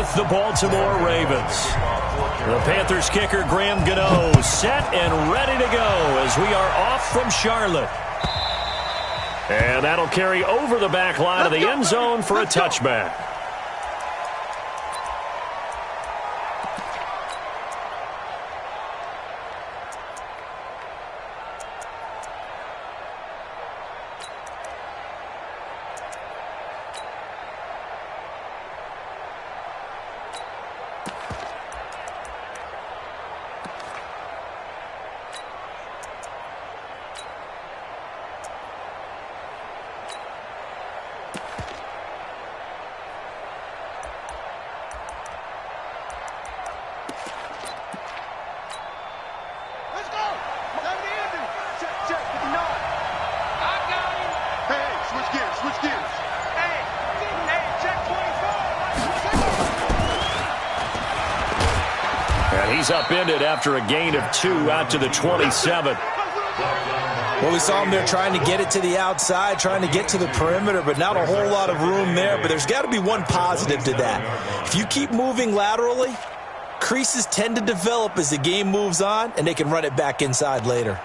with the Baltimore Ravens. The Panthers kicker Graham Gano set and ready to go as we are off from Charlotte. And that'll carry over the back line of the end zone for a touchback. He's upended after a gain of 2 out to the 27. Well, we saw him there trying to get it to the outside, trying to get to the perimeter, but not a whole lot of room there. But there's got to be one positive to that. If you keep moving laterally, creases tend to develop as the game moves on, and they can run it back inside later.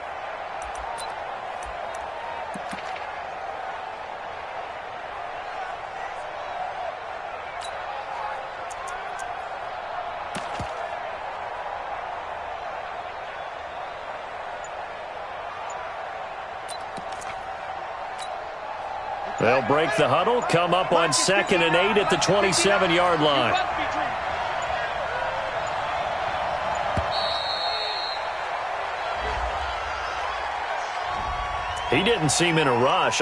They'll break the huddle, come up on 2nd and 8 at the 27-yard line. He didn't seem in a rush.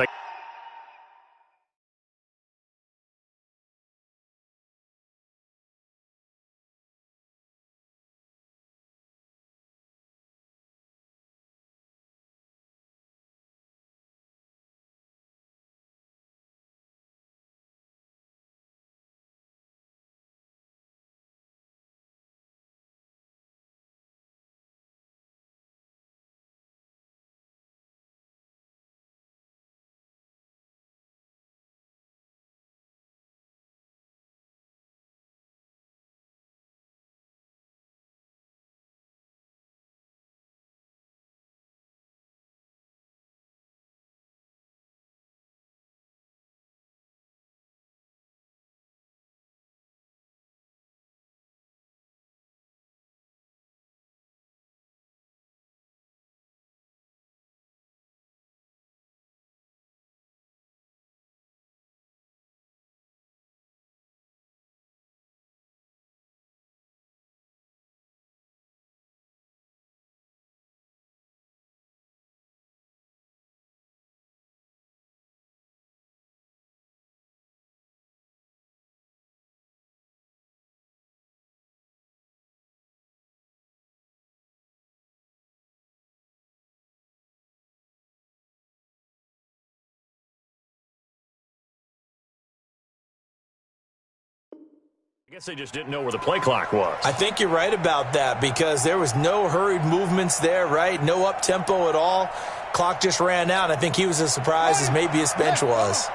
I guess they just didn't know where the play clock was. I think you're right about that because there was no hurried movements there, right? No up-tempo at all. Clock just ran out. I think he was as surprised as maybe his bench was.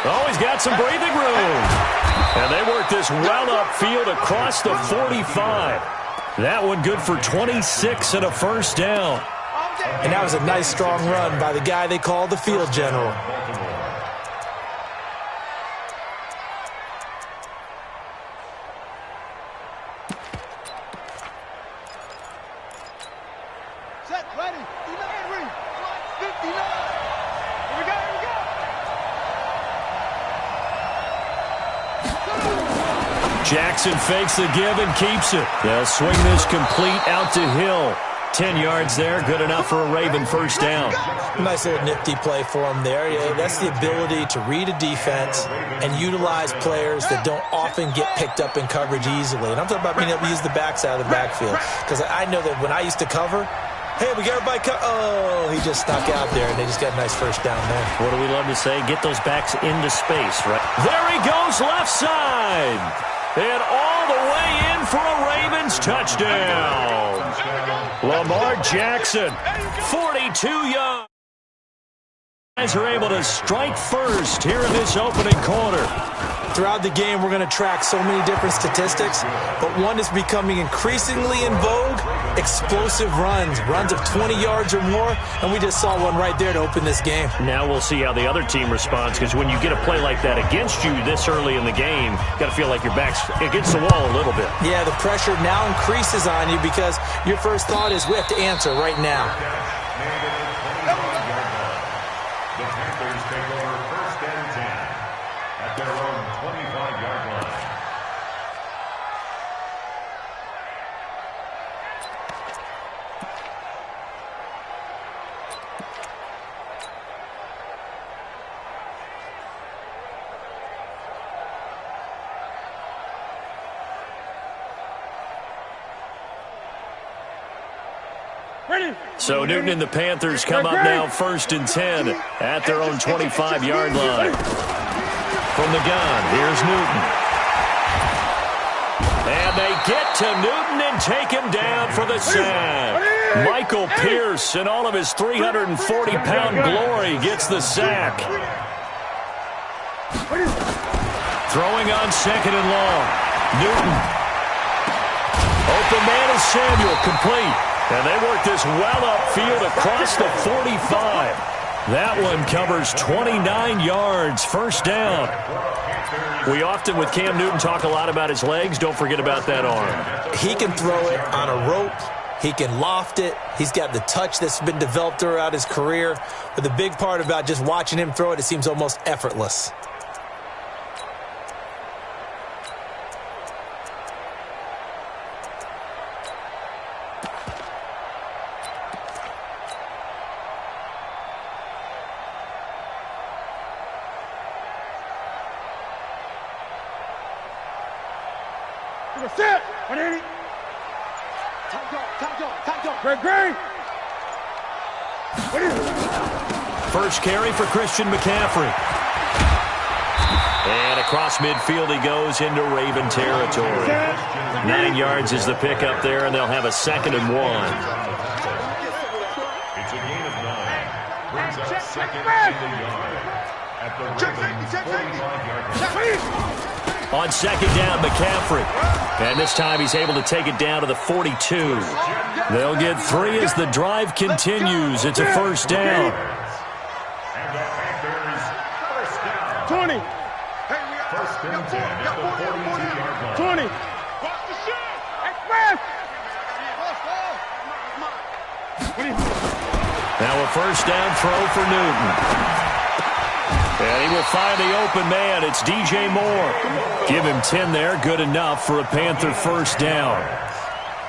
Oh, he's got some breathing room. And they work this well upfield across the 45. That one good for 26 and a first down. And that was a nice, strong run by the guy they call the field general. Set, ready, 59, 59. Here we go, here we go. Jackson fakes the give and keeps it. They'll swing this complete out to Hill. 10 yards there, good enough for a Raven first down. Nice little nifty play for him there. Yeah, that's the ability to read a defense and utilize players that don't often get picked up in coverage easily. And I'm talking about being able to use the backs out of the backfield. Because I know that when I used to cover, hey, we got everybody oh, he just snuck out there, and they just got a nice first down there. What do we love to say? Get those backs into space, right? There he goes, left side. And all the way in for a Ravens touchdown. Lamar Jackson, 42 yards. Guys are able to strike first here in this opening quarter. Throughout the game, we're going to track so many different statistics, but one is becoming increasingly in vogue: explosive runs of 20 yards or more, and we just saw one right there to open this game. Now we'll see how the other team responds, because when you get a play like that against you this early in the game, you got to feel like your back's against the wall a little bit. Yeah, the pressure now increases on you because your first thought is we have to answer right now. The Panthers take over 1st and 10 at their own 25-yard line. So Newton and the Panthers come up now 1st and 10 at their own 25-yard line. From the gun, here's Newton. And they get to Newton and take him down for the sack. Michael Pierce, in all of his 340-pound glory, gets the sack. Throwing on 2nd and long. Newton. Open man is Samuel, complete. And they work this well upfield across the 45. That one covers 29 yards, 1st down. We often, with Cam Newton, talk a lot about his legs. Don't forget about that arm. He can throw it on a rope. He can loft it. He's got the touch that's been developed throughout his career. But the big part about just watching him throw it, it seems almost effortless. First carry for Christian McCaffrey. And across midfield he goes into Raven territory. 9 yards is the pickup there, and they'll have a 2nd and 1. It's a gain of 9. Brings up 2nd and a yard at the Ravens 45-yard line. On 2nd down, McCaffrey. And this time he's able to take it down to the 42. They'll get 3 as the drive continues. It's a 1st down. And the Panthers, 1st down. 20. 1st and 10 at the 42-yard line. 20. Express. Now a 1st down throw for Newton. And he will find the open man. It's DJ Moore. Give him 10 there. Good enough for a Panther 1st down.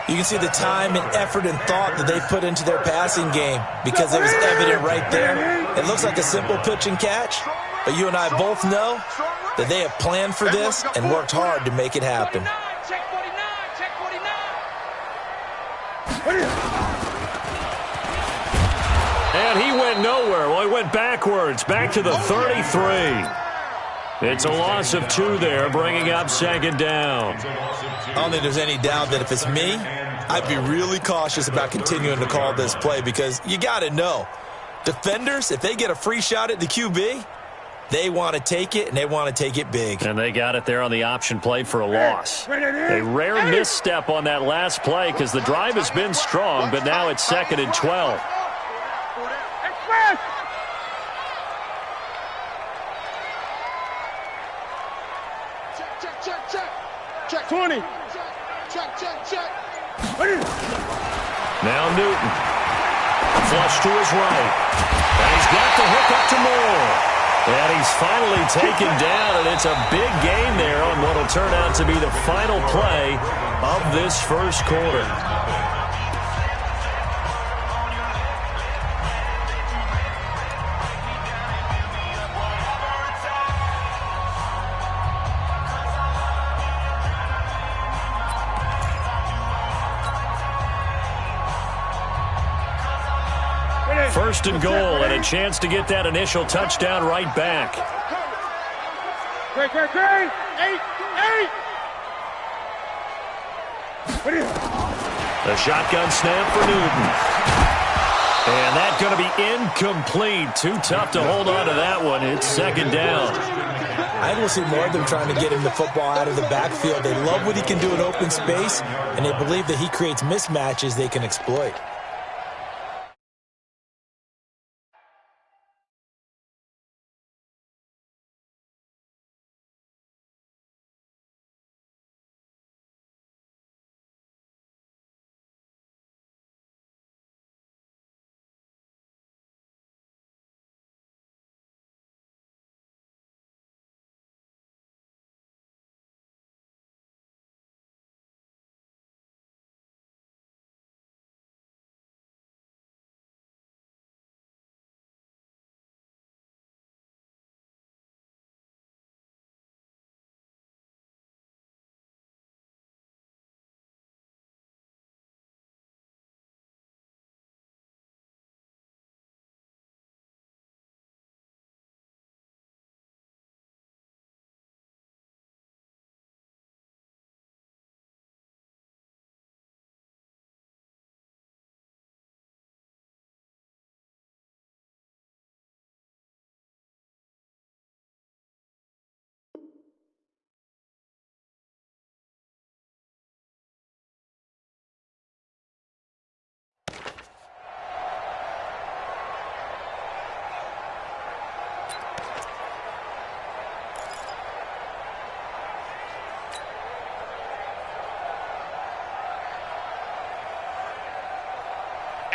You can see the time and effort and thought that they put into their passing game because it was evident right there. It looks like a simple pitch and catch, but you and I both know that they have planned for this and worked hard to make it happen. And he went nowhere. Well, he went backwards, back to the 33. It's a loss of 2 there, bringing up 2nd down. I don't think there's any doubt that if it's me, I'd be really cautious about continuing to call this play because you got to know, defenders, if they get a free shot at the QB, they want to take it, and they want to take it big. And they got it there on the option play for a loss. A rare misstep on that last play because the drive has been strong, but now it's 2nd and 12. Check 20. Check. Now Newton. Flush to his right. And he's got the hook up to Moore. And he's finally taken down, and it's a big gain there on what will turn out to be the final play of this 1st quarter. First and goal, and a chance to get that initial touchdown right back. Great. 8. The shotgun snap for Newton. And that's going to be incomplete. Too tough to hold on to that one. It's second down. I will see more of them trying to get him the football out of the backfield. They love what he can do in open space, and they believe that he creates mismatches they can exploit.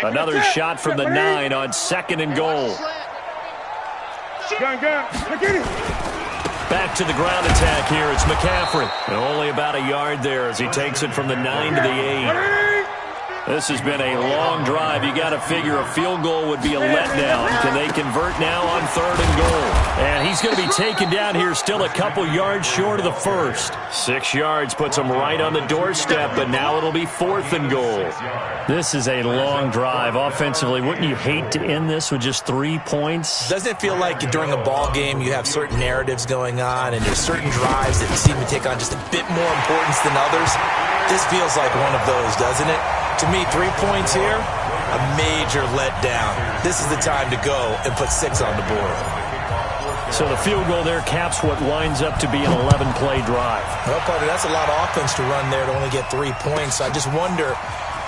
Another shot from the 9 on 2nd and goal. Back to the ground attack here. It's McCaffrey. And only about a yard there as he takes it from the 9 to the 8. This has been a long drive. You got to figure a field goal would be a letdown. Can they convert now on 3rd and goal? And he's going to be taken down here still a couple yards short of the first. 6 yards puts him right on the doorstep, but now it'll be 4th and goal. This is a long drive. Offensively, wouldn't you hate to end this with just 3 points? Doesn't it feel like during a ball game you have certain narratives going on and there's certain drives that seem to take on just a bit more importance than others? This feels like one of those, doesn't it? To me, 3 points here, a major letdown. This is the time to go and put 6 on the board. So the field goal there caps what winds up to be an 11-play drive. Well, partner, that's a lot of offense to run there to only get 3 points. I just wonder,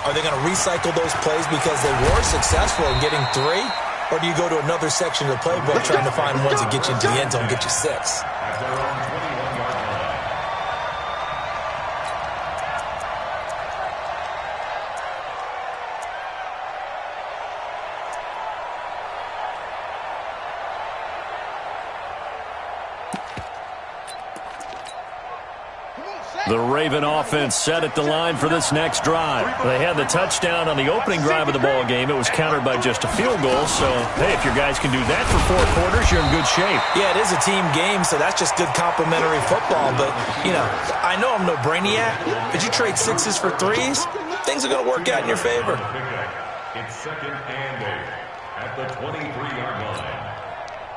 are they going to recycle those plays because they were successful in getting 3? Or do you go to another section of the playbook trying to find ones that get you into the end zone and get you 6? The Raven offense set at the line for this next drive. They had the touchdown on the opening drive of the ball game. It was countered by just a field goal. So, hey, if your guys can do that for 4 quarters, you're in good shape. Yeah, it is a team game, so that's just good complimentary football. But, you know, I know I'm no brainiac, but you trade 6s for 3s, things are going to work out in your favor. It's 2nd and 8 at the 23-yard line.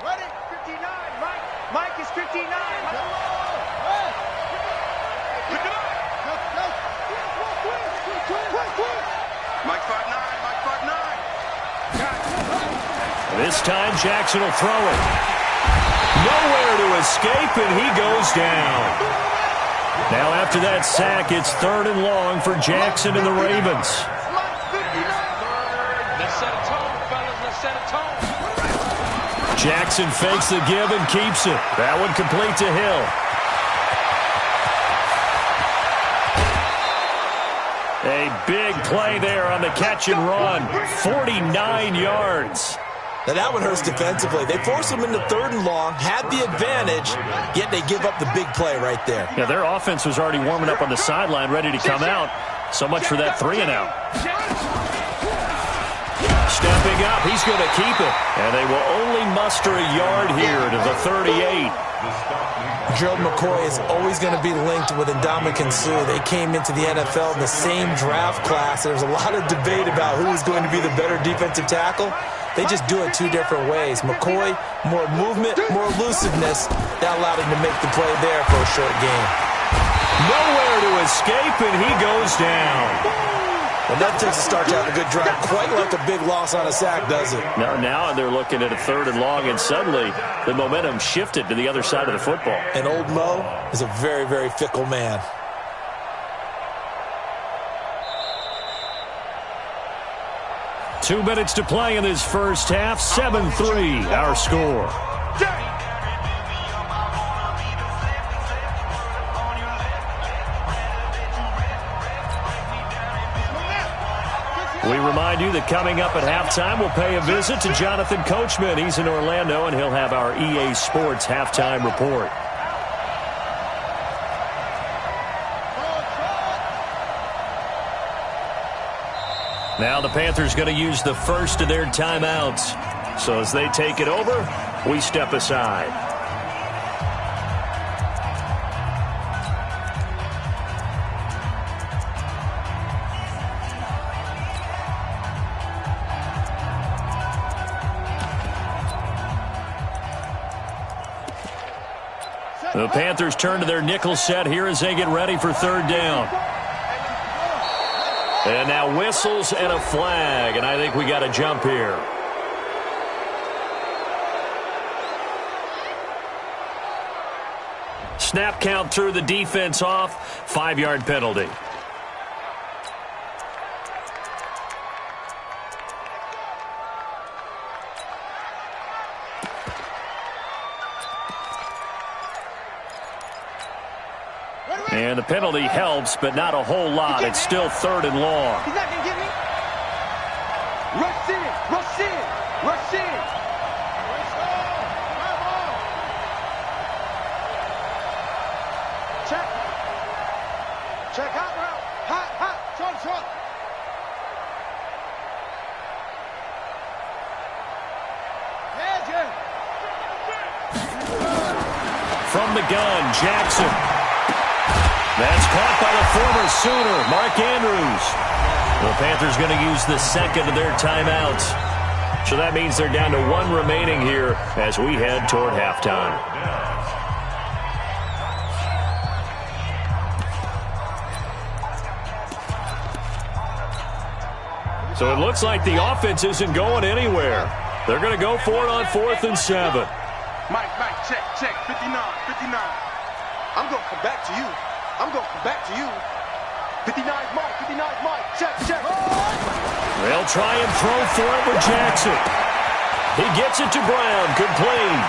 Ready, 59, Mike. Mike is 59. Mike 5'9", Mike 5'9". This time, Jackson will throw it. Nowhere to escape, and he goes down. Now, after that sack, it's 3rd and long for Jackson and the Ravens. Let's set a tone, fellas. Let's set a tone. Jackson fakes the give and keeps it. That one complete to Hill. A big play there on the catch and run. 49 yards. Now that one hurts defensively. They forced them into 3rd and long, had the advantage, yet they give up the big play right there. Yeah, their offense was already warming up on the sideline, ready to come out. So much for that 3 and out. Stepping up, he's going to keep it. And they will only muster a yard here to the 38. Gerald McCoy is always going to be linked with Ndamukong Suh. They came into the NFL in the same draft class. There's a lot of debate about who is going to be the better defensive tackle. They just do it 2 different ways. McCoy, more movement, more elusiveness. That allowed him to make the play there for a short game. Nowhere to escape, and he goes down. And that takes a start to have a good drive. Quite like a big loss on a sack, does it? Now they're looking at a 3rd and long, and suddenly the momentum shifted to the other side of the football. And old Mo is a very, very fickle man. Two minutes to play in this first half. 7-3, our score. We remind you that coming up at halftime, we'll pay a visit to Jonathan Coachman. He's in Orlando, and he'll have our EA Sports halftime report. Now the Panthers going to use the first of their timeouts. So as they take it over, we step aside. The Panthers turn to their nickel set here as they get ready for 3rd down. And now whistles and a flag, and I think we got a jump here. Snap count threw the defense off. 5-yard penalty. And the penalty helps, but not a whole lot. It's still 3rd and long. He's not going to get me. Rush in. Rush in. Rush in. Check. Check. Hot route. Hot, hot. Short. From the gun, Jackson. That's caught by the former Sooner, Mark Andrews. The Panthers going to use the second of their timeouts. So that means they're down to 1 remaining here as we head toward halftime. So it looks like the offense isn't going anywhere. They're going to go for it on 4th and 7. Mike, check. 59. I'm going to come back to you. 59's Mike. Check. They'll try and throw for it with Jackson. He gets it to Brown. Complete.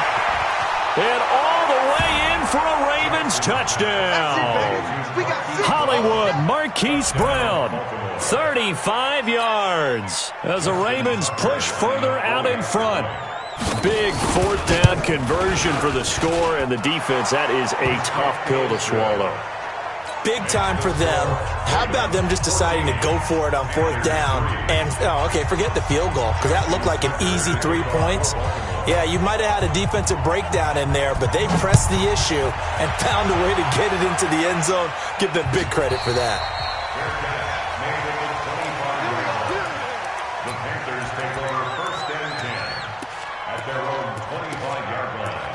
And all the way in for a Ravens touchdown. Hollywood Marquise Brown. 35 yards as the Ravens push further out in front. Big 4th down conversion for the score, and the defense, that is a tough pill to swallow. Big time for them. How about them just deciding to go for it on 4th down? And, forget the field goal, because that looked like an easy 3 points. Yeah, you might have had a defensive breakdown in there, but they pressed the issue and found a way to get it into the end zone. Give them big credit for that. The Panthers take over 1st and 10 at their own 25-yard line.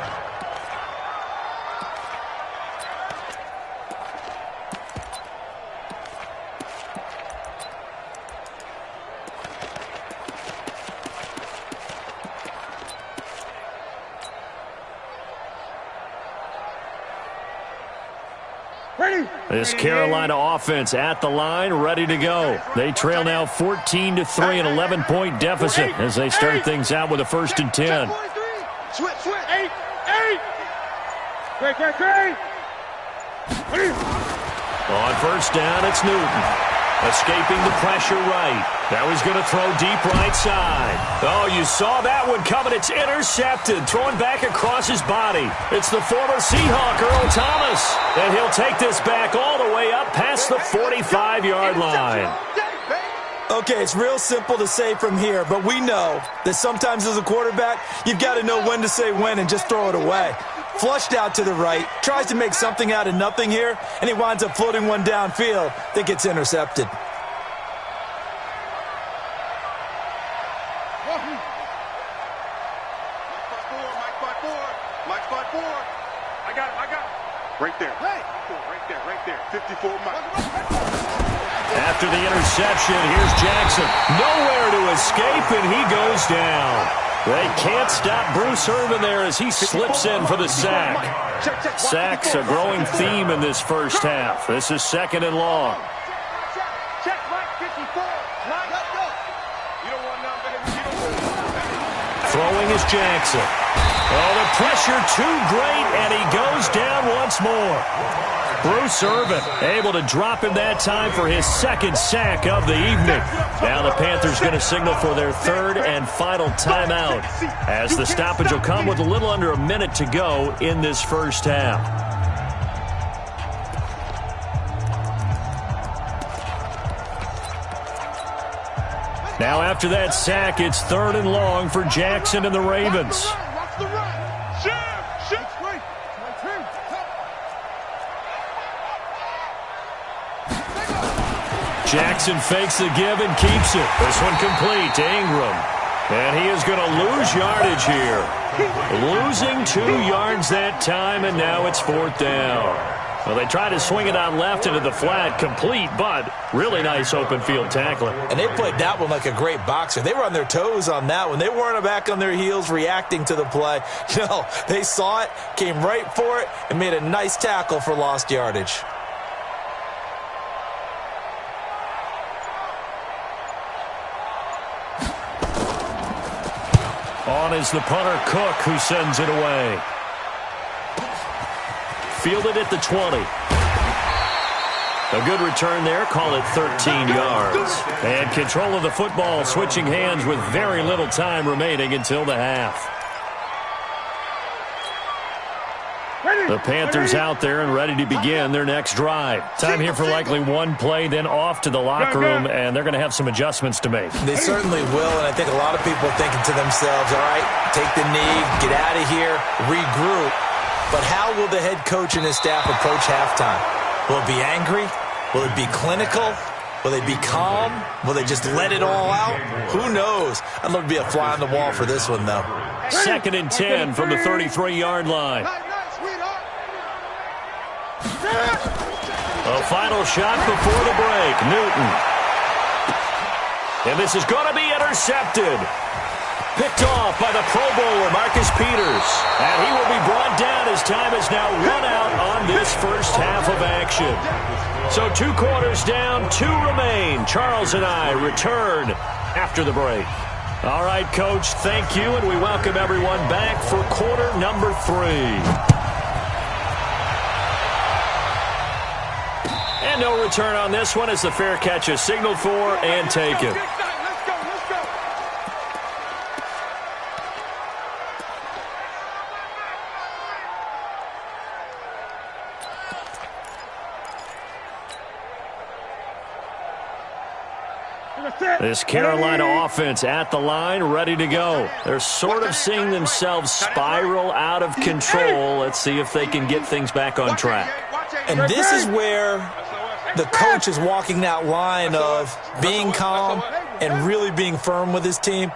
This Carolina offense at the line, ready to go. They trail now 14-3, an 11-point deficit as they start things out with a 1st and 10. Switch. 8. Great. On 1st down, it's Newton. Escaping the pressure right. Now he's going to throw deep right side. Oh, you saw that one coming. It's intercepted. Thrown back across his body. It's the former Seahawk, Earl Thomas. And he'll take this back all the way up past the 45-yard line. Okay, it's real simple to say from here, but we know that sometimes as a quarterback, you've got to know when to say when and just throw it away. Flushed out to the right, tries to make something out of nothing here, and he winds up floating one downfield that gets intercepted. Mike spot 4. I got him. Right there. Right there. 54 Mike. After the interception, here's Jackson. Nowhere to escape, and he goes down. They can't stop Bruce Irvin there as he slips in for the sack. Sacks a growing theme in this first half. This is 2nd and long. Check, Mike, 54. Mike, let's go. You don't want nothing. Throwing is Jackson. Oh, the pressure too great, and he goes down once more. Bruce Irvin able to drop him that time for his 2nd sack of the evening. Now the Panthers going to signal for their 3rd and final timeout, as the stoppage will come with a little under a minute to go in this first half. Now after that sack, it's 3rd and long for Jackson and the Ravens. Watch the run. Jackson fakes the give and keeps it. This one complete to Ingram. And he is going to lose yardage here. Losing 2 yards that time, and now it's 4th down. Well, they try to swing it out left into the flat, complete, but really nice open field tackling. And they played that one like a great boxer. They were on their toes on that one. They weren't back on their heels reacting to the play. No, they saw it, came right for it, and made a nice tackle for lost yardage. On is the punter, Cook, who sends it away. Fielded at the 20. A good return there. Call it 13 yards. And control of the football, switching hands with very little time remaining until the half. The Panthers out there and ready to begin their next drive. Time here for likely one play, then off to the locker room, and they're going to have some adjustments to make. They certainly will, and I think a lot of people are thinking to themselves, all right, take the knee, get out of here, regroup. But how will the head coach and his staff approach halftime? Will it be angry? Will it be clinical? Will they be calm? Will they just let it all out? Who knows? I'd love to be a fly on the wall for this one, though. 2nd and 10 from the 33-yard line. A final shot before the break. Newton. And this is going to be intercepted. Picked off by the Pro Bowler, Marcus Peters. And he will be brought down as time is now run out on this first half of action. So 2 quarters down, 2 remain. Charles and I return after the break. All right, Coach, thank you, and we welcome everyone back for quarter number 3. And no return on this one as the fair catch is signaled for and taken. This Carolina offense at the line, ready to go. They're sort of seeing themselves spiral out of control. Let's see if they can get things back on track. And this is where the coach is walking that line of being calm and really being firm with his team.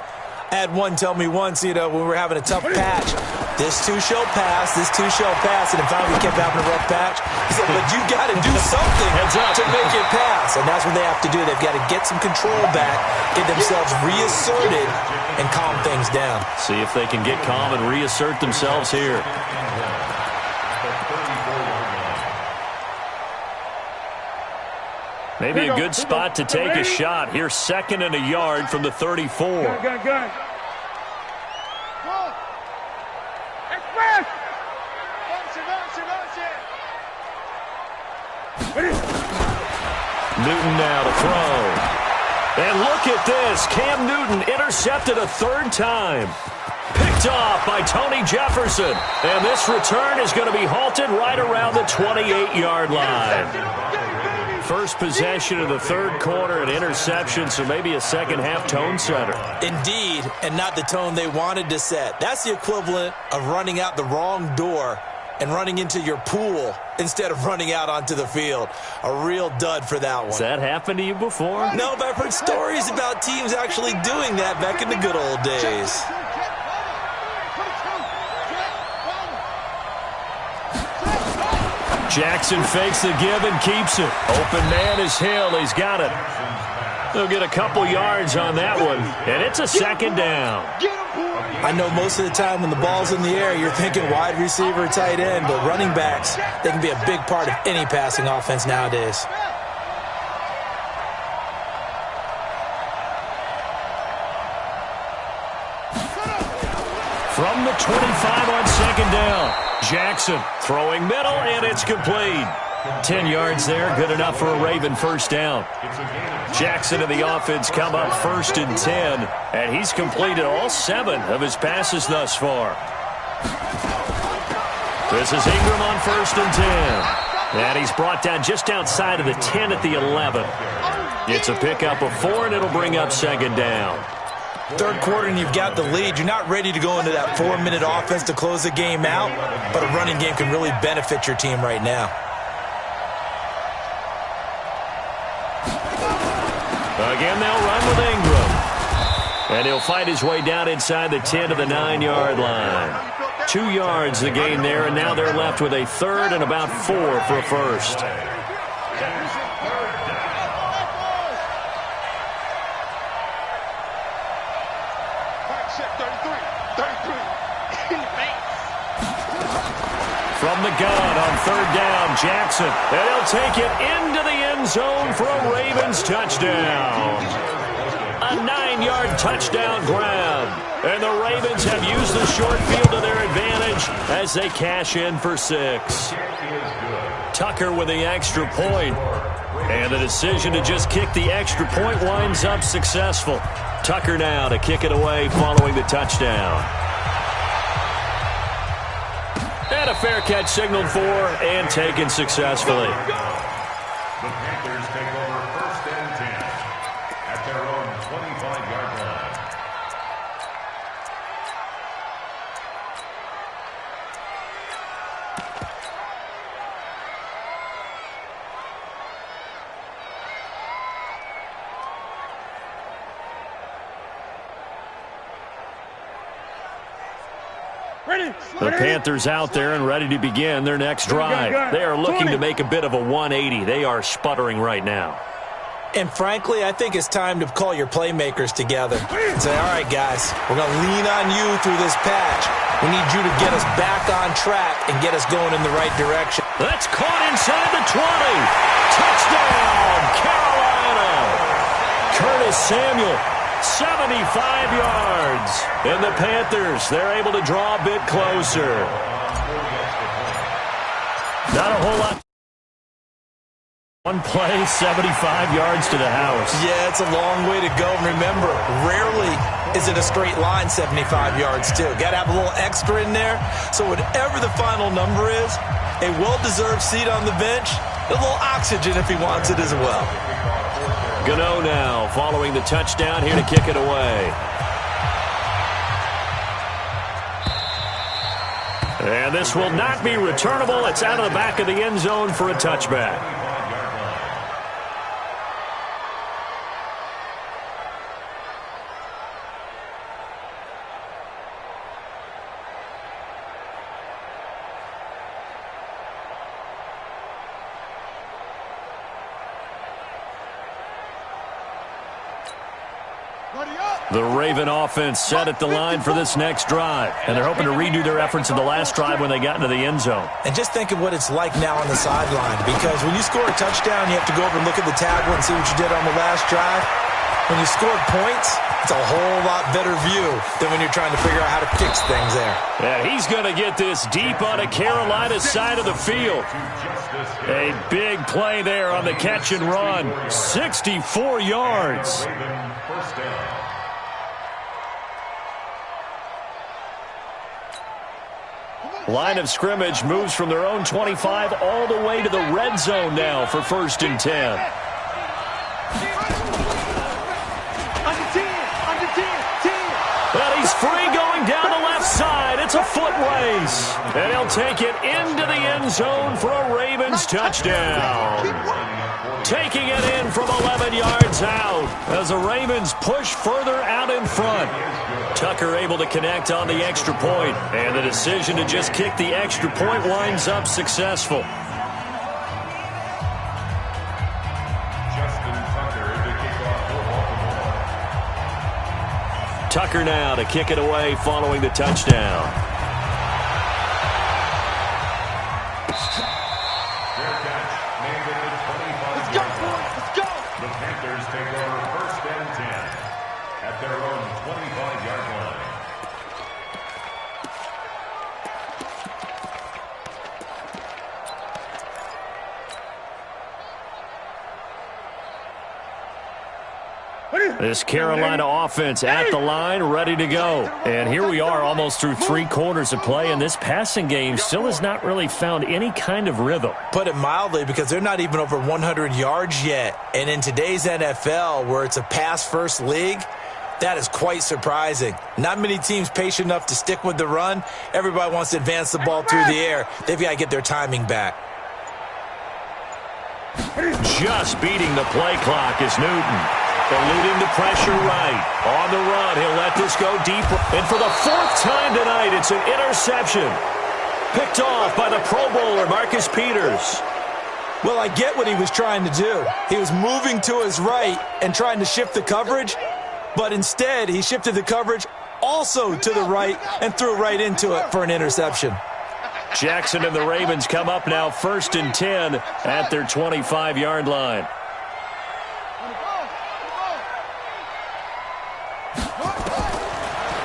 I had one tell me once, when we were having a tough patch, this too shall pass, this too shall pass, and then finally we kept having a rough patch. He said, but you got to do something to make it pass, and that's what they have to do. They've got to get some control back, get themselves reasserted, and calm things down. See if they can get calm and reassert themselves here. Maybe a good spot to take a shot. Here's 2nd and a yard from the 34. Good. Express! Newton now to throw. And look at this. Cam Newton intercepted a 3rd time. Picked off by Tony Jefferson. And this return is going to be halted right around the 28-yard line. First possession of the 3rd quarter, an interception, so maybe a second-half tone setter. Indeed, and not the tone they wanted to set. That's the equivalent of running out the wrong door and running into your pool instead of running out onto the field. A real dud for that one. Has that happened to you before? No, but I've heard stories about teams actually doing that back in the good old days. Jackson fakes the give and keeps it. Open man is Hill. He's got it. They'll get a couple yards on that one, and it's a second down. I know most of the time when the ball's in the air, you're thinking wide receiver, tight end, but running backs, they can be a big part of any passing offense nowadays. From the 25 on second down, Jackson throwing middle, and it's complete. 10 yards there, good enough for a Raven first down. Jackson and the offense come up 1st and 10, and he's completed all 7 of his passes thus far. This is Ingram on 1st and 10. And he's brought down just outside of the 10 at the 11. It's a pickup of 4, and it'll bring up second down. Third quarter and you've got the lead. You're not ready to go into that 4-minute offense to close the game out, but a running game can really benefit your team right now. Again, they'll run with Ingram. And he'll fight his way down inside the 10 to the 9-yard line. 2 yards the gain there, and now they're left with a third and about 4 for a first. From the gun on third down, Jackson. And he'll take it into the end zone for a Ravens touchdown. A 9-yard touchdown grab. And the Ravens have used the short field to their advantage as they cash in for 6. Tucker with the extra point. And the decision to just kick the extra point winds up successful. Tucker now to kick it away following the touchdown. And a fair catch signaled for and taken successfully. The Panthers take over 1st and 10 at their own 25-yard line. The Panthers out there and ready to begin their next drive. They are looking to make a bit of a 180. They are sputtering right now. And frankly, I think it's time to call your playmakers together and say, all right, guys, we're going to lean on you through this patch. We need you to get us back on track and get us going in the right direction. That's caught inside the 20. Touchdown, Carolina. Curtis Samuel, 75 yards. And the Panthers, they're able to draw a bit closer. Not a whole lot. One play, 75 yards to the house. Yeah, it's a long way to go. Remember, rarely is it a straight line 75 yards, too. Got to have a little extra in there. So whatever the final number is, a well-deserved seat on the bench, a little oxygen if he wants it as well. Gano now following the touchdown here to kick it away. And this will not be returnable. It's out of the back of the end zone for a touchback. The Raven offense set at the line for this next drive. And they're hoping to redo their efforts in the last drive when they got into the end zone. And just think of what it's like now on the sideline. Because when you score a touchdown, you have to go over and look at the tablet and see what you did on the last drive. When you scored points, it's a whole lot better view than when you're trying to figure out how to fix things there. And he's going to get this deep on a Carolina side of the field. A big play there on the catch and run. 64 yards. Line of scrimmage moves from their own 25 all the way to the red zone now for 1st and 10. And he's free going down the left side. It's a foot race. And he'll take it into the end zone for a Ravens touchdown. Taking it in from 11 yards out as the Ravens push further out in front. Tucker able to connect on the extra point, and the decision to just kick the extra point winds up successful. Tucker now to kick it away following the touchdown. Fair catch made at the 25-yard line. Let's go! The Panthers take over 1st and 10 at their own 25-yard line. This Carolina offense at the line, ready to go. And here we are almost through 3 quarters of play, and this passing game still has not really found any kind of rhythm. Put it mildly, because they're not even over 100 yards yet. And in today's NFL, where it's a pass-first league, that is quite surprising. Not many teams patient enough to stick with the run. Everybody wants to advance the ball through the air. They've got to get their timing back. Just beating the play clock is Newton. Eluding the pressure right. On the run, he'll let this go deeper. And for the 4th time tonight, it's an interception. Picked off by the Pro Bowler, Marcus Peters. Well, I get what he was trying to do. He was moving to his right and trying to shift the coverage, but instead he shifted the coverage also to the right and threw right into it for an interception. Jackson and the Ravens come up now 1st and 10 at their 25-yard line.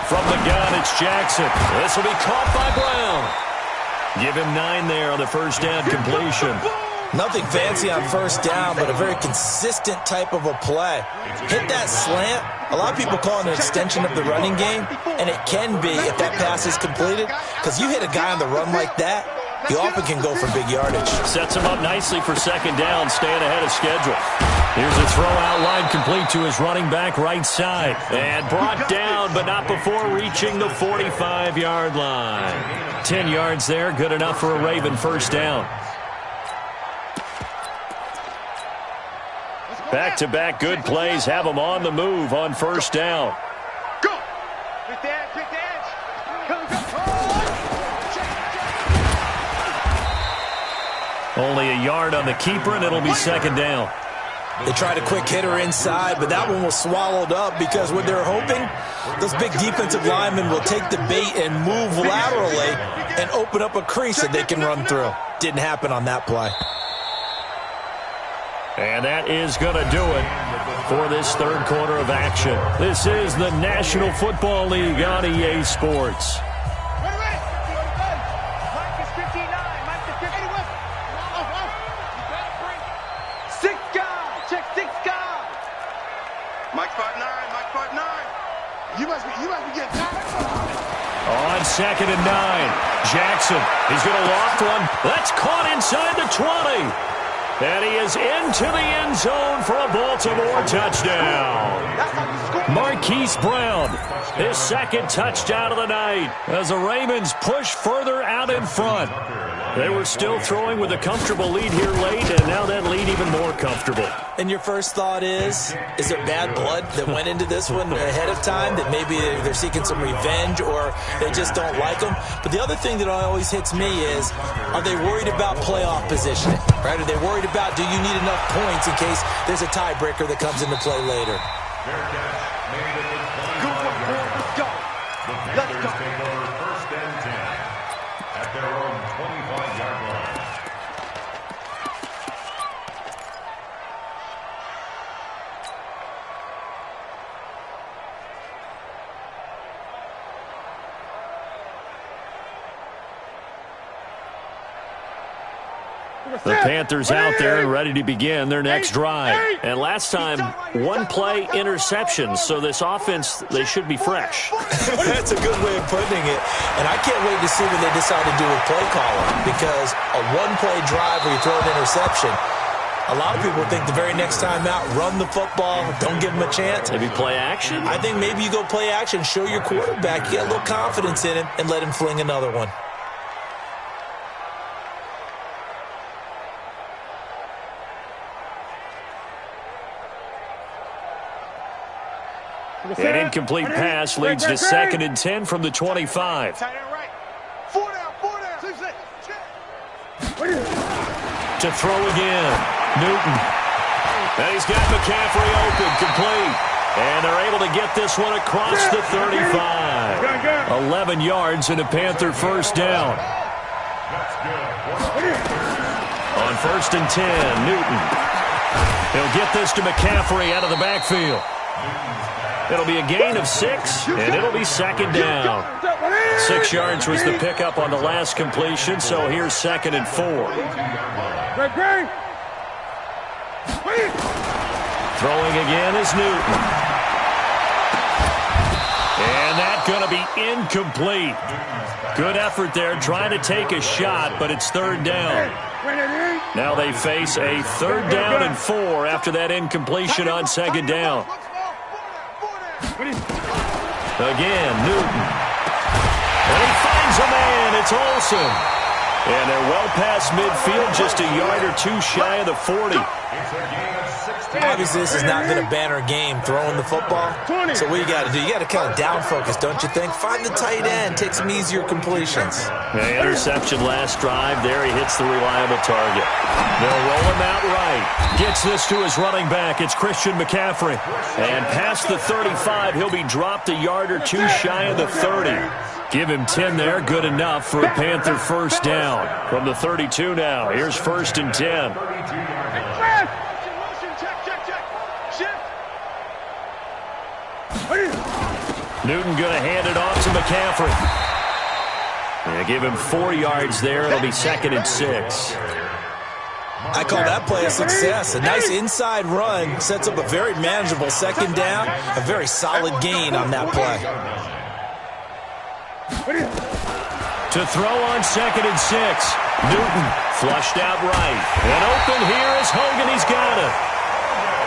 From the gun, it's Jackson. This will be caught by Brown. Give him 9 there on the first down completion. Nothing fancy on first down, but a very consistent type of a play. Hit that slant. A lot of people call it an extension of the running game, and it can be if that pass is completed, because you hit a guy on the run like that, he often can go for big yardage. Sets him up nicely for 2nd down, staying ahead of schedule. Here's a throw out line complete to his running back right side. And brought down, but not before reaching the 45-yard line. 10 yards there, good enough for a Raven first down. Back-to-back good plays have them on the move on first down. Go! Quick the edge, quick the edge! Only a yard on the keeper, and it'll be 2nd down. They tried a quick hitter inside, but that one was swallowed up because what they're hoping, those big defensive linemen will take the bait and move laterally and open up a crease that they can run through. Didn't happen on that play. And that is going to do it for this 3rd quarter of action. This is the National Football League on EA Sports. Mike 5'9", Mike 5'9". You must be getting On 2nd and 9, Jackson. He's going to loft one. That's caught inside the 20. And he is into the end zone for a Baltimore touchdown. Marquise Brown, his 2nd touchdown of the night as the Ravens push further out in front. They were still throwing with a comfortable lead here late, and now that lead even more comfortable. And your first thought is there bad blood that went into this one ahead of time, that maybe they're seeking some revenge or they just don't like them? But the other thing that always hits me is, are they worried about playoff positioning? Right? Are they worried about, do you need enough points in case there's a tiebreaker that comes into play later? Fair catch made at the 25-yard line. Let's go. The Panthers take over 1st and 10 at their own 25-yard line. The Panthers out there and ready to begin their next drive. And last time, 1-play interception, so this offense, they should be fresh. That's a good way of putting it. And I can't wait to see what they decide to do with play calling, because a 1-play drive where you throw an interception, a lot of people think the very next time out, run the football, don't give them a chance. Maybe play action? I think maybe you go play action, show your quarterback, you get a little confidence in him, and let him fling another one. An incomplete pass leads to 2nd and 10 from the 25. Tight end right. 4 down, 4 down. 6, 6. To throw again, Newton. And he's got McCaffrey open, complete. And they're able to get this one across the 35. 11 yards and a Panther first down. On 1st and 10, Newton. He'll get this to McCaffrey out of the backfield. It'll be a gain of 6, and it'll be 2nd down. 6 yards was the pickup on the last completion, so here's 2nd and 4. Throwing again is Newton. And that's going to be incomplete. Good effort there, trying to take a shot, but it's 3rd down. Now they face a 3rd down and 4 after that incompletion on 2nd down. Again, Newton. And he finds a man. It's Olsen. And they're well past midfield, just a yard or 2 shy of the 40. Obviously, this has not been a banner game throwing the football. So what you got to do, you got to kind of down focus, don't you think? Find the tight end, take some easier completions. The interception last drive. There he hits the reliable target. They'll roll him out right. Gets this to his running back. It's Christian McCaffrey. And past the 35, he'll be dropped a yard or 2 shy of the 30. Give him 10 there. Good enough for a Panther first down. From the 32 now. Here's 1st and 10. Newton going to hand it off to McCaffrey. Yeah, give him 4 yards there. It'll be 2nd and 6. I call that play a success. A nice inside run sets up a very manageable 2nd down. A very solid gain on that play. To throw on 2nd and 6. Newton flushed out right. And open here is Hogan. He's got it.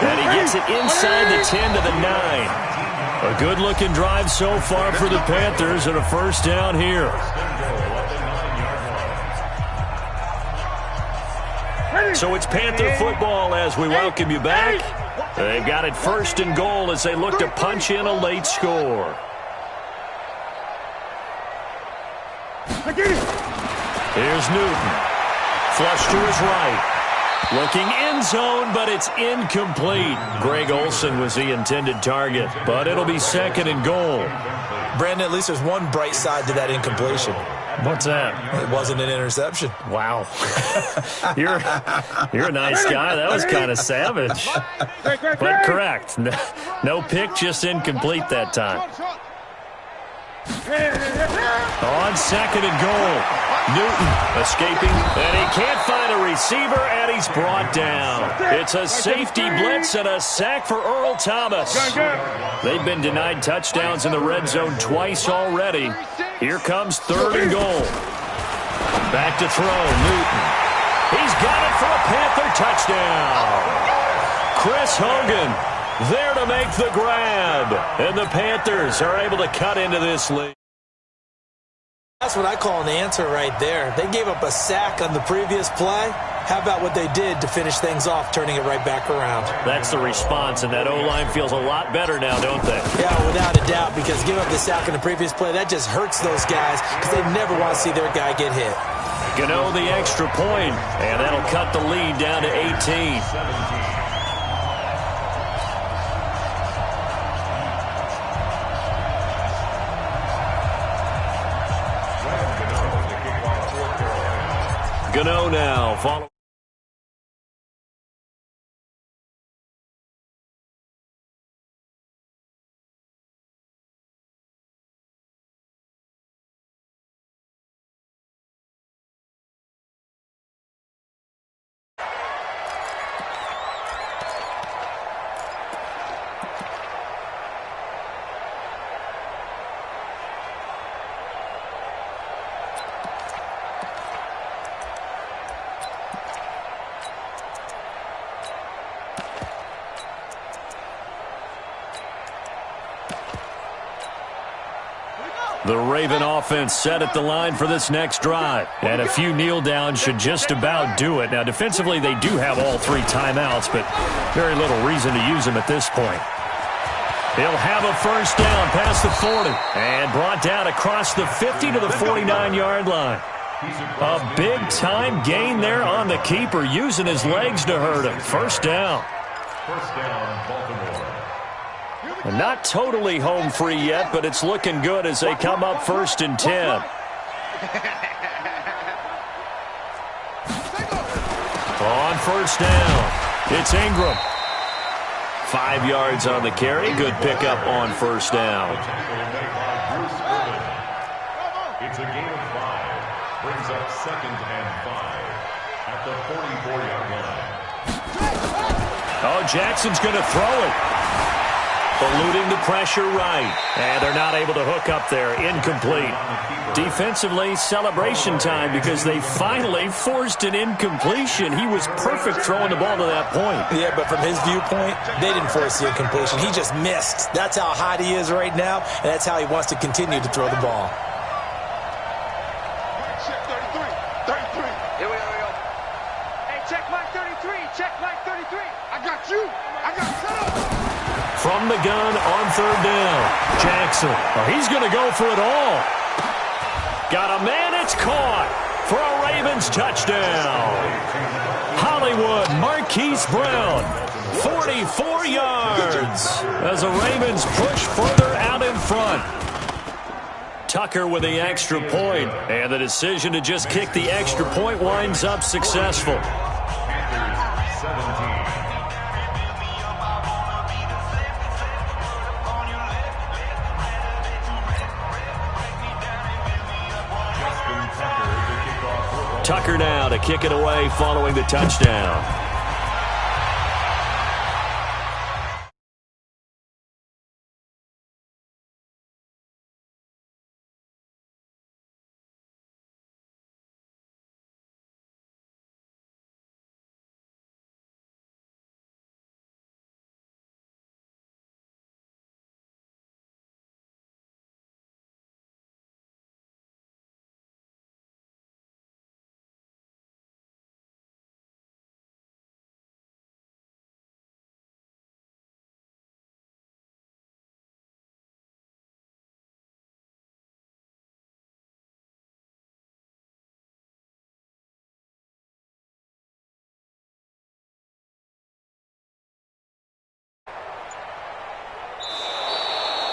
And he gets it inside the 10 to the 9. A good-looking drive so far for the Panthers and a first down here. So it's Panther football as we welcome you back. They've got it 1st and goal as they look to punch in a late score. Here's Newton. Flush to his right. Looking end zone, but it's incomplete. Greg Olsen was the intended target, but it'll be 2nd and goal. Brandon, at least there's one bright side to that incompletion. What's that? It wasn't an interception. Wow. You're a nice guy. That was kind of savage. But correct. No pick, just incomplete that time. On 2nd and goal. Newton escaping, and he can't find a receiver, and he's brought down. It's a safety blitz and a sack for Earl Thomas. They've been denied touchdowns in the red zone twice already. Here comes 3rd and goal. Back to throw, Newton. He's got it for a Panther touchdown. Chris Hogan there to make the grab, and the Panthers are able to cut into this lead. That's what I call an answer right there. They gave up a sack on the previous play. How about what they did to finish things off, turning it right back around? That's the response, and that O-line feels a lot better now, don't they? Yeah, without a doubt, because giving up the sack on the previous play, that just hurts those guys because they never want to see their guy get hit. Gano the extra point, and that'll cut the lead down to 18. Gano now, follow. The Raven offense set at the line for this next drive. And a few kneel downs should just about do it. Now, defensively, they do have all 3 timeouts, but very little reason to use them at this point. He'll have a first down past the 40 and brought down across the 50 to the 49-yard line. A big-time gain there on the keeper, using his legs to hurt him. First down. First down, Baltimore. Not totally home free yet, but it's looking good as they come up 1st and 10. On 1st down, it's Ingram. 5 yards on the carry. Good pickup on 1st down. It's a gain of 5. Brings up 2nd and 5 at the 44-yard line. Oh, Jackson's going to throw it. Eluding the pressure right. And they're not able to hook up there. Incomplete. Defensively, celebration time because they finally forced an incompletion. He was perfect throwing the ball to that point. Yeah, but from his viewpoint, they didn't force the incompletion. He just missed. That's how hot he is right now, and that's how he wants to continue to throw the ball. Check 33. 33. Here we go. Hey, check Mike 33. Check Mike 33. I got you. I got set up. From the gun on 3rd down. Jackson. Oh, he's going to go for it all. Got a man. It's caught for a Ravens touchdown. Hollywood Marquise Brown. 44 yards as the Ravens push further out in front. Tucker with the extra point, and the decision to just kick the extra point winds up successful. Panthers 17. Tucker now to kick it away following the touchdown.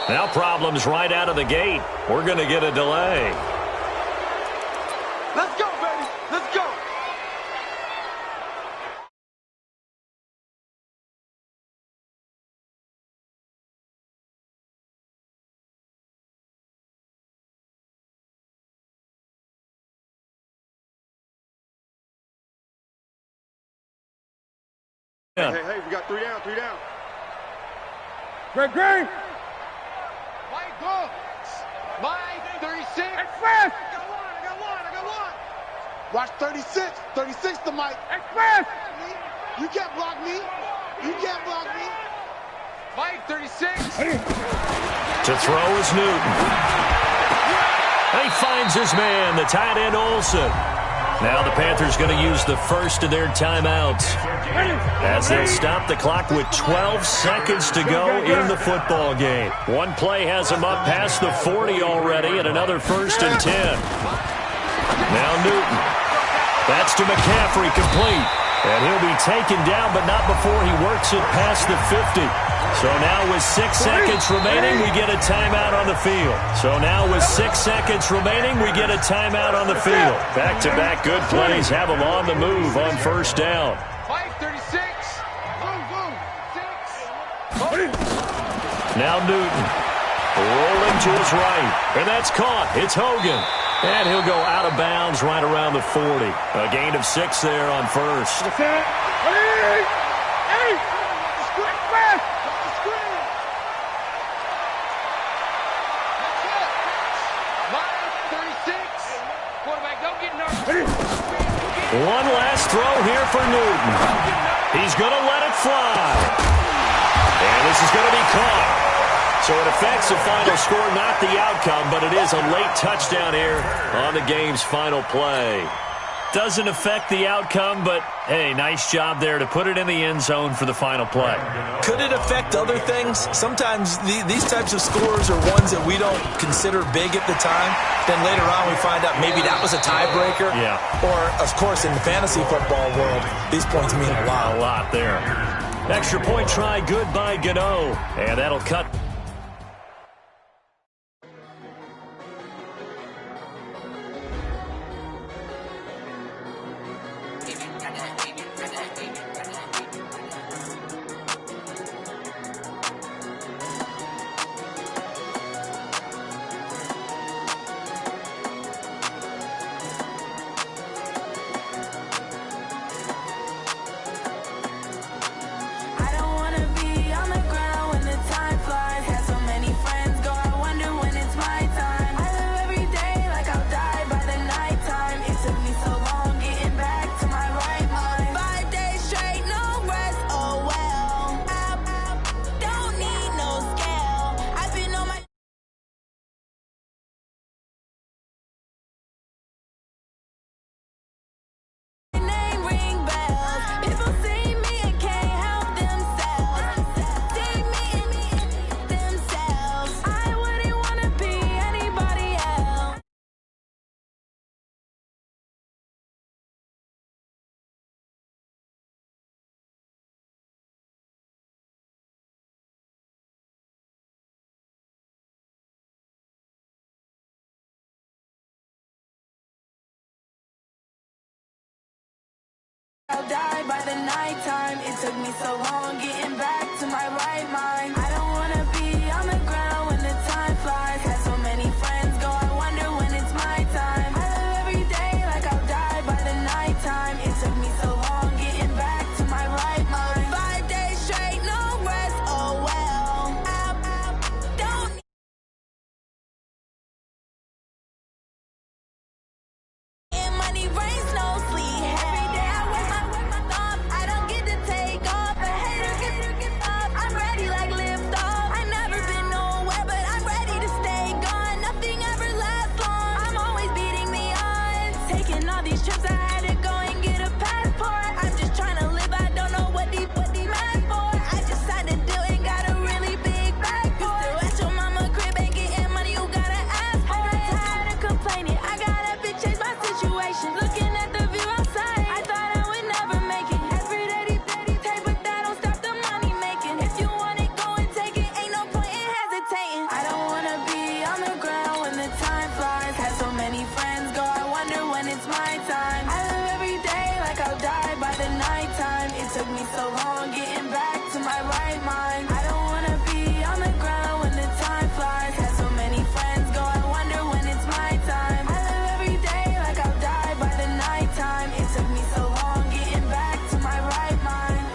Now problems right out of the gate. We're going to get a delay. Let's go, baby. Let's go. Yeah. Hey, we got 3 down, 3 down. Greg. Mike, go. Mike, 36. Express. I got one. Watch 36. 36 to Mike. Express. You can't block me. Mike, 36. To throw is Newton. He finds his man, the tight end Olsen. Now the Panthers going to use the first of their timeouts as they'll stop the clock with 12 seconds to go in the football game. One play has them up past the 40 already and another 1st and 10. Now Newton. That's to McCaffrey, complete. And he'll be taken down, but not before he works it past the 50. So now with 6 seconds remaining, we get a timeout on the field. Back-to-back good plays have them on the move on 1st down. 536. Now Newton rolling to his right, and that's caught. It's Hogan, and he'll go out of bounds right around the 40. A gain of 6 there on 1st. One last throw here for Newton. He's going to let it fly. And this is going to be caught. So it affects the final score, not the outcome, but it is a late touchdown here on the game's final play. Doesn't affect the outcome, but, hey, nice job there to put it in the end zone for the final play. Could it affect other things? Sometimes these types of scores are ones that we don't consider big at the time. Then later on we find out maybe that was a tiebreaker. Yeah. Or, of course, in the fantasy football world, these points mean a lot. A lot there. Extra point try good by Gano. And that'll cut. I'll die by the nighttime. It took me so long getting back to my right mind. I don't wanna be on the ground when the time flies. Had so many friends go, I wonder when it's my time. I live every day like I'll die by the nighttime. It took me so long getting back to my right mind. 5 days straight, no rest, oh well. I don't need money, rains, no sleep. Every day I work my thoughts. I don't get to take off. A hater get off. I'm ready like lift off. I never been nowhere, but I'm ready to stay gone. Nothing ever lasts long. I'm always beating the odds. Taking all these trips, I had to go and get a passport. I'm just trying to live. I don't know what the mad for. I just signed a deal and got a really big bag for it. Still at your mama crib, ain't getting money. You gotta ask for it. Tired of complaining. I gotta bitch change my situation. Looking at the view outside, I thought I would never make it. Every day they take, but that don't stop the money making. If you want it, go and take it. Ain't no point in hesitating. I don't wanna be on the ground when the time flies. Had so many friends go, I wonder when it's my time. I live every day like I'll die by the nighttime. It took me so long getting back to my right mind. I don't wanna be on the ground when the time flies. Had so many friends go, I wonder when it's my time. I live every day like I'll die by the nighttime. It took me so long getting back to my right mind.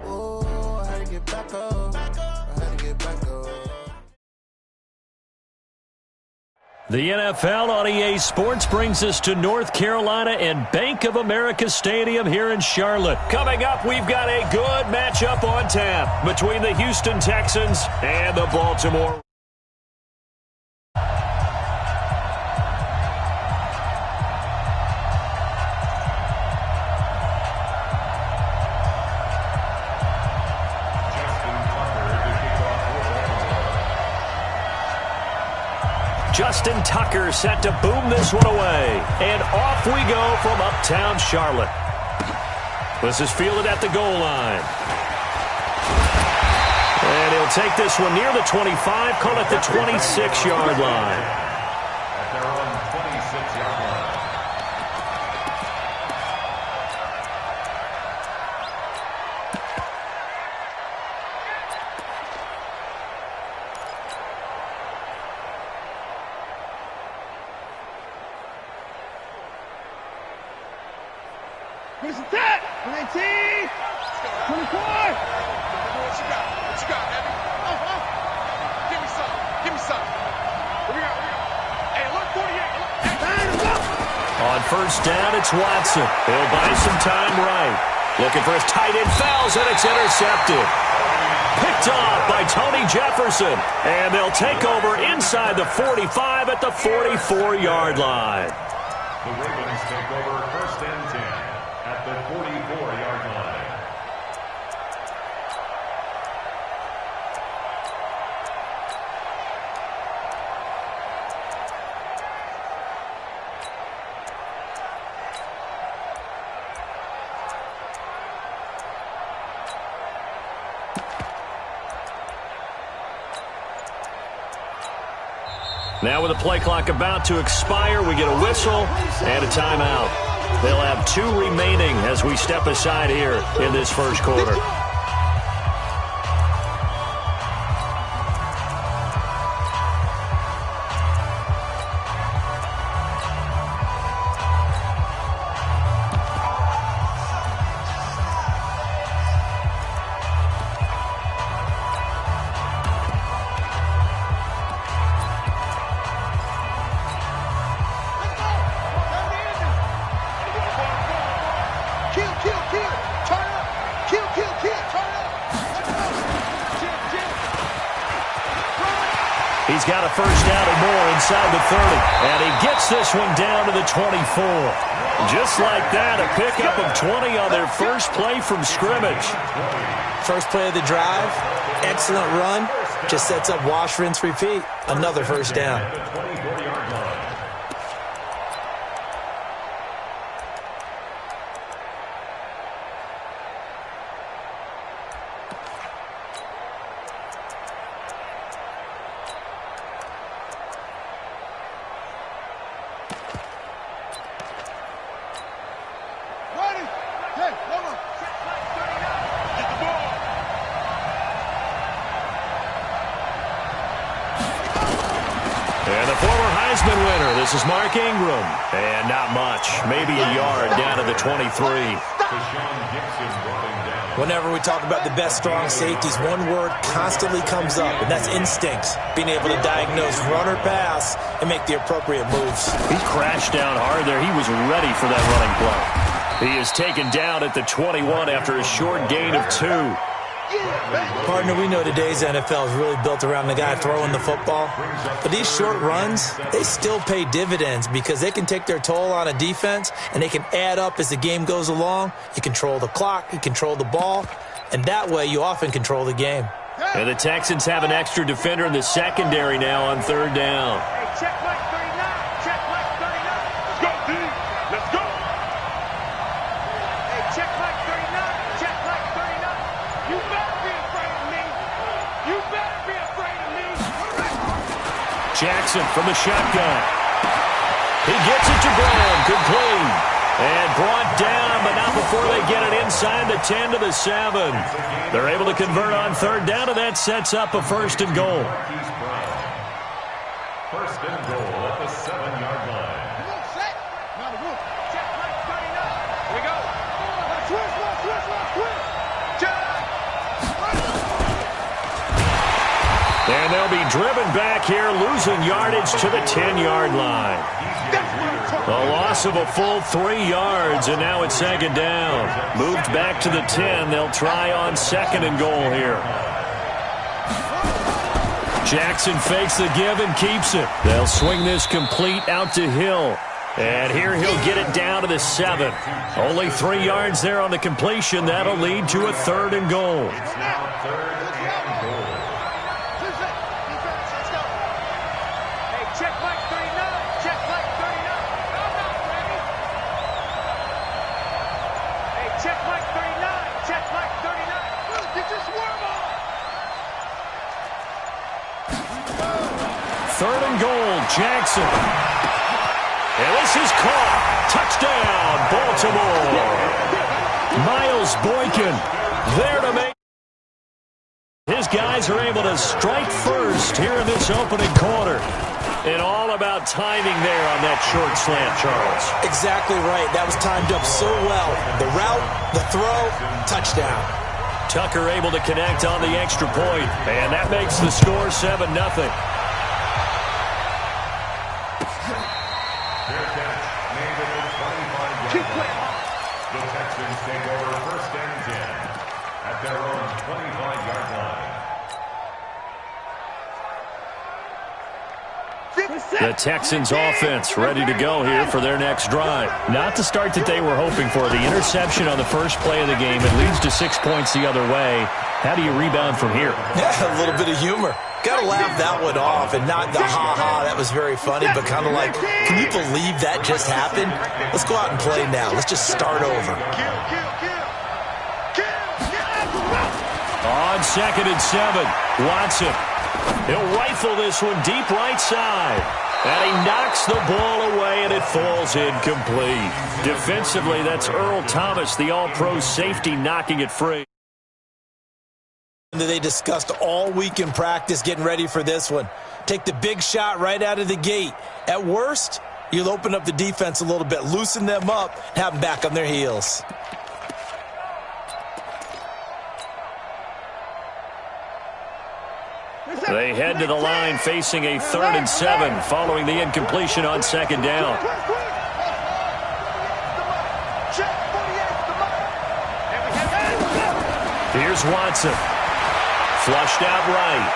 Oh, I had to get back up. I had to get back up. The NFL on EA Sports brings us to North Carolina and Bank of America Stadium here in Charlotte. Coming up, we've got a good matchup on tap between the Houston Texans and the Baltimore. Justin Tucker set to boom this one away. And off we go from uptown Charlotte. This is fielded at the goal line. And he'll take this one near the 25, call it the 26-yard line. At their own 26-yard line. Here's the 10, 19, 24. What you got? What you got, Evan? Give me some. Give me some. What we got? Hey, look, 48. On first down, it's Watson. He'll buy some time right. Looking for his tight end, fouls, and it's intercepted. Picked picked off by Tony Jefferson. And they'll take over inside the 45 at the 44-yard line. The Ravens take over 1st and 10 at the 44-yard line. Now with the play clock about to expire, we get a whistle and a timeout. They'll have 2 remaining as we step aside here in this first quarter. He's got a first down and more inside the 30. And he gets this one down to the 24. Just like that, a pickup of 20 on their first play from scrimmage. First play of the drive, excellent run. Just sets up wash, rinse, repeat. Another first down. And the former Heisman winner, this is Mark Ingram. And not much, maybe a yard down to the 23. Whenever we talk about the best strong safeties, one word constantly comes up, and that's instincts. Being able to diagnose run or pass and make the appropriate moves. He crashed down hard there. He was ready for that running play. He is taken down at the 21 after a short gain of 2. Partner, we know today's NFL is really built around the guy throwing the football. But these short runs, they still pay dividends because they can take their toll on a defense and they can add up as the game goes along. You control the clock, you control the ball, and that way you often control the game. And the Texans have an extra defender in the secondary now on 3rd down. Hey, check Mike 39. Check Mike 39. Let's go, D. Let's go. Hey, check Mike 39. Check Mike 39. You better be afraid of me. You better be afraid of me. Jackson from the shotgun. He gets it to Brown. Complete. And brought down, but not before they get it inside the 10 to the 7. They're able to convert on 3rd down, and that sets up a 1st and goal. 1st and goal at the 7-yard line. Check Mike 39. Here we go. Switch. And they'll be driven back here, losing yardage to the 10-yard line. A loss of a full 3 yards, and now it's 2nd down. Moved back to the 10. They'll try on 2nd and goal here. Jackson fakes the give and keeps it. They'll swing this complete out to Hill. And here he'll get it down to the 7. Only 3 yards there on the completion. That'll lead to a 3rd and goal. It's now 3rd and goal. Check Mike 39. Check Mike 39. I'm not ready. Hey, check Mike 39. Check Mike 39. Get your swarm on. 3rd and goal, Jackson. And this is caught. Touchdown, Baltimore. Miles Boykin there to make. His guys are able to strike first here in this opening quarter. And all about timing there on that short slant, Charles. Exactly right. That was timed up so well. The route, the throw, touchdown. Tucker able to connect on the extra point, and that makes the score 7-0. The Texans take over 1st and 10 at their own 25-yard line. The Texans offense ready to go here for their next drive. Not the start that they were hoping for. The interception on the first play of the game. It leads to 6 points the other way. How do you rebound from here? Yeah, a little bit of humor. Got to laugh that one off and not the ha-ha. That was very funny, but kind of like, can you believe that just happened? Let's go out and play now. Let's just start over. On 2nd and 7, Watson. He'll rifle this one deep right side. And he knocks the ball away, and it falls incomplete. Defensively, that's Earl Thomas, the all-pro safety, knocking it free. They discussed all week in practice getting ready for this one. Take the big shot right out of the gate. At worst, you'll open up the defense a little bit, loosen them up, have them back on their heels. They head to the line facing a 3rd and 7 following the incompletion on 2nd down. Here's Watson. Flushed out right.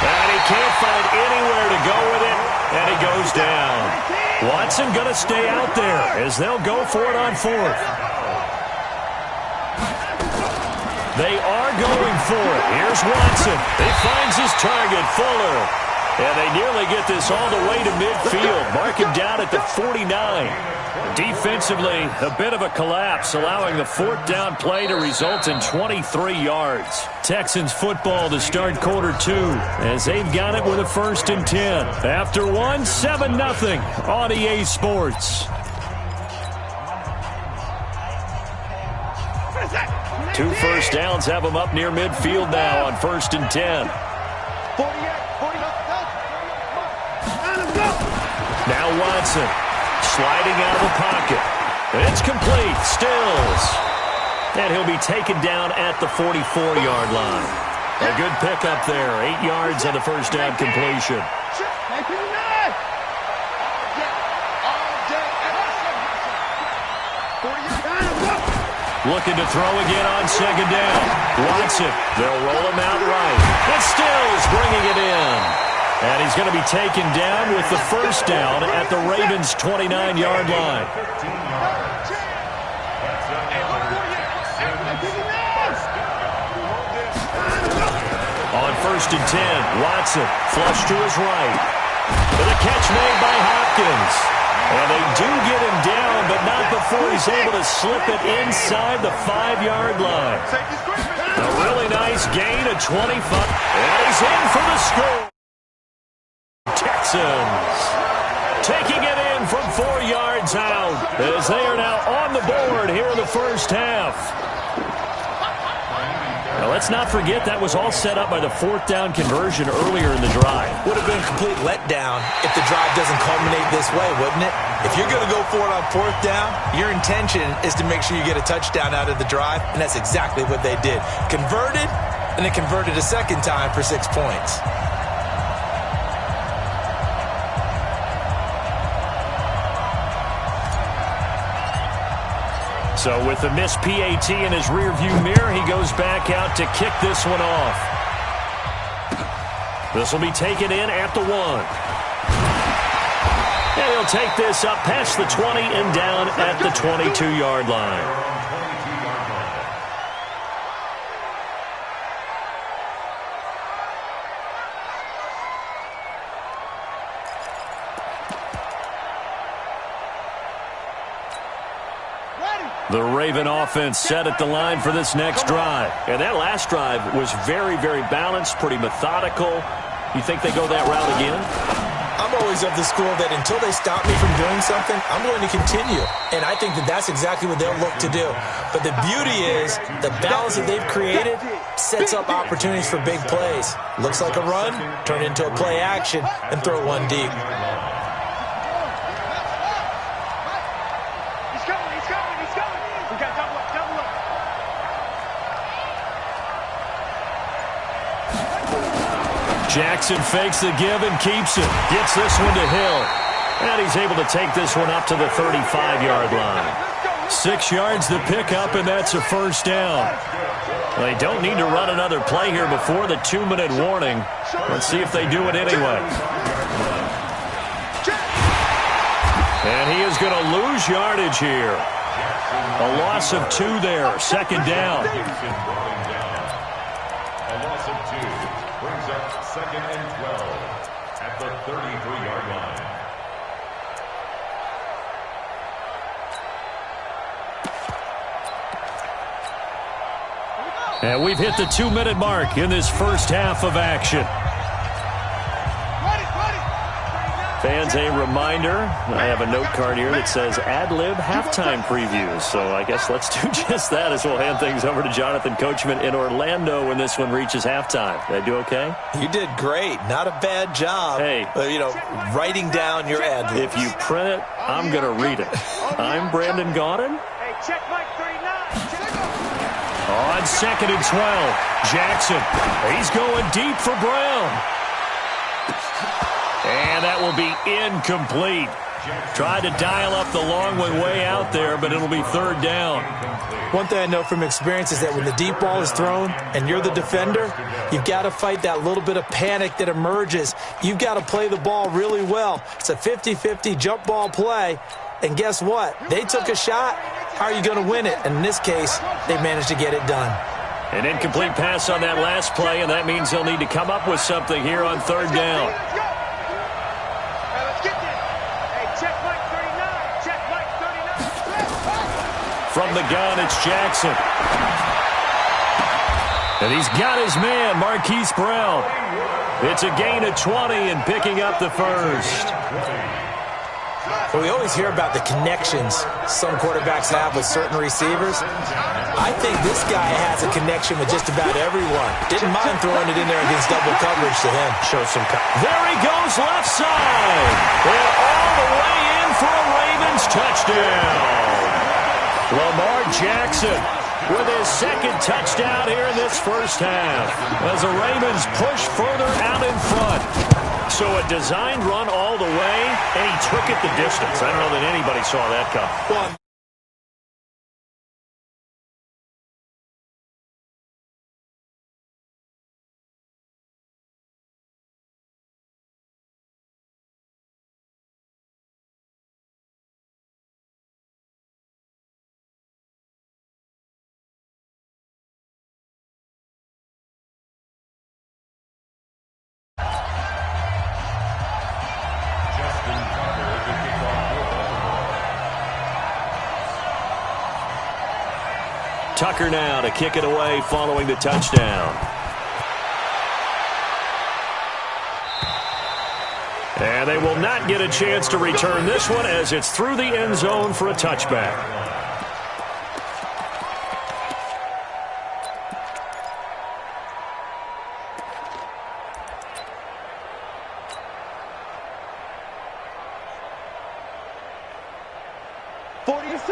And he can't find anywhere to go with it, and he goes down. Watson going to stay out there as they'll go for it on 4th. They are going for it. Here's Watson. He finds his target, Fuller. And they nearly get this all the way to midfield. Mark him down at the 49. Defensively, a bit of a collapse, allowing the 4th down play to result in 23 yards. Texans football to start quarter 2 as they've got it with a 1st and 10. After 1, 7-0 on EA Sports. 2 first downs have them up near midfield now on 1st and 10. Now Watson sliding out of the pocket. It's complete. Stills. And he'll be taken down at the 44-yard line. A good pickup there. 8 yards on the first down completion. Looking to throw again on 2nd down. Watson. They'll roll him out right. And Stills bringing it in. And he's going to be taken down with the 1st down at the Ravens' 29-yard line. On 1st and 10, Watson flush to his right. With a catch made by Hopkins. And they do get him down, but not before he's able to slip it inside the 5-yard line. A really nice gain of 25. And he's in for the score. Texans taking it in from 4 yards out as they are now on the board here in the first half. Now let's not forget that was all set up by the 4th down conversion earlier in the drive. Would have been a complete letdown if the drive doesn't culminate this way, wouldn't it? If you're going to go for it on 4th down, your intention is to make sure you get a touchdown out of the drive, and that's exactly what they did. Converted, and then converted a 2nd time for 6 points. So with the missed PAT in his rearview mirror, he goes back out to kick this one off. This will be taken in at the 1. And he'll take this up past the 20 and down at the 22-yard line. The Raven offense set at the line for this next drive. And that last drive was very, very balanced, pretty methodical. You think they go that route again? I'm always of the school that until they stop me from doing something, I'm going to continue. And I think that that's exactly what they'll look to do. But the beauty is the balance that they've created sets up opportunities for big plays. Looks like a run, turn into a play action, and throw one deep. Jackson fakes the give and keeps it. Gets this one to Hill. And he's able to take this one up to the 35-yard line. 6 yards to pick up, and that's a first down. They don't need to run another play here before the 2-minute warning. Let's see if they do it anyway. And he is going to lose yardage here. A loss of 2 there, second down. A loss of 2 brings up second and 12 at the 33-yard line. And we've hit the 2-minute mark in this first half of action. Fans, a reminder, I have a note card here that says ad-lib halftime previews. So I guess let's do just that as we'll hand things over to Jonathan Coachman in Orlando when this one reaches halftime. Did I do okay? You did great. Not a bad job. Hey. Writing down your ad-libs. If you print it, I'm going to read it. I'm Brandon Gaudin. Hey, check Mike 39. On 2nd and 12, Jackson. He's going deep for Brown. And that will be incomplete. Tried to dial up the long one way out there, but it'll be third down. One thing I know from experience is that when the deep ball is thrown and you're the defender, you've got to fight that little bit of panic that emerges. You've got to play the ball really well. It's a 50-50 jump ball play. And guess what? They took a shot. How are you going to win it? And in this case, they managed to get it done. An incomplete pass on that last play, and that means they'll need to come up with something here on third down. From the gun, it's Jackson. And he's got his man, Marquise Brown. It's a gain of 20 and picking up the first. Well, we always hear about the connections some quarterbacks have with certain receivers. I think this guy has a connection with just about everyone. Didn't mind throwing it in there against double coverage to him. Show some There he goes, left side. And all the way in for a Ravens touchdown. Lamar Jackson with his second touchdown here in this first half as the Ravens push further out in front. So a designed run all the way, and he took it the distance. I don't know that anybody saw that come. Tucker now to kick it away following the touchdown. And they will not get a chance to return this one as it's through the end zone for a touchback.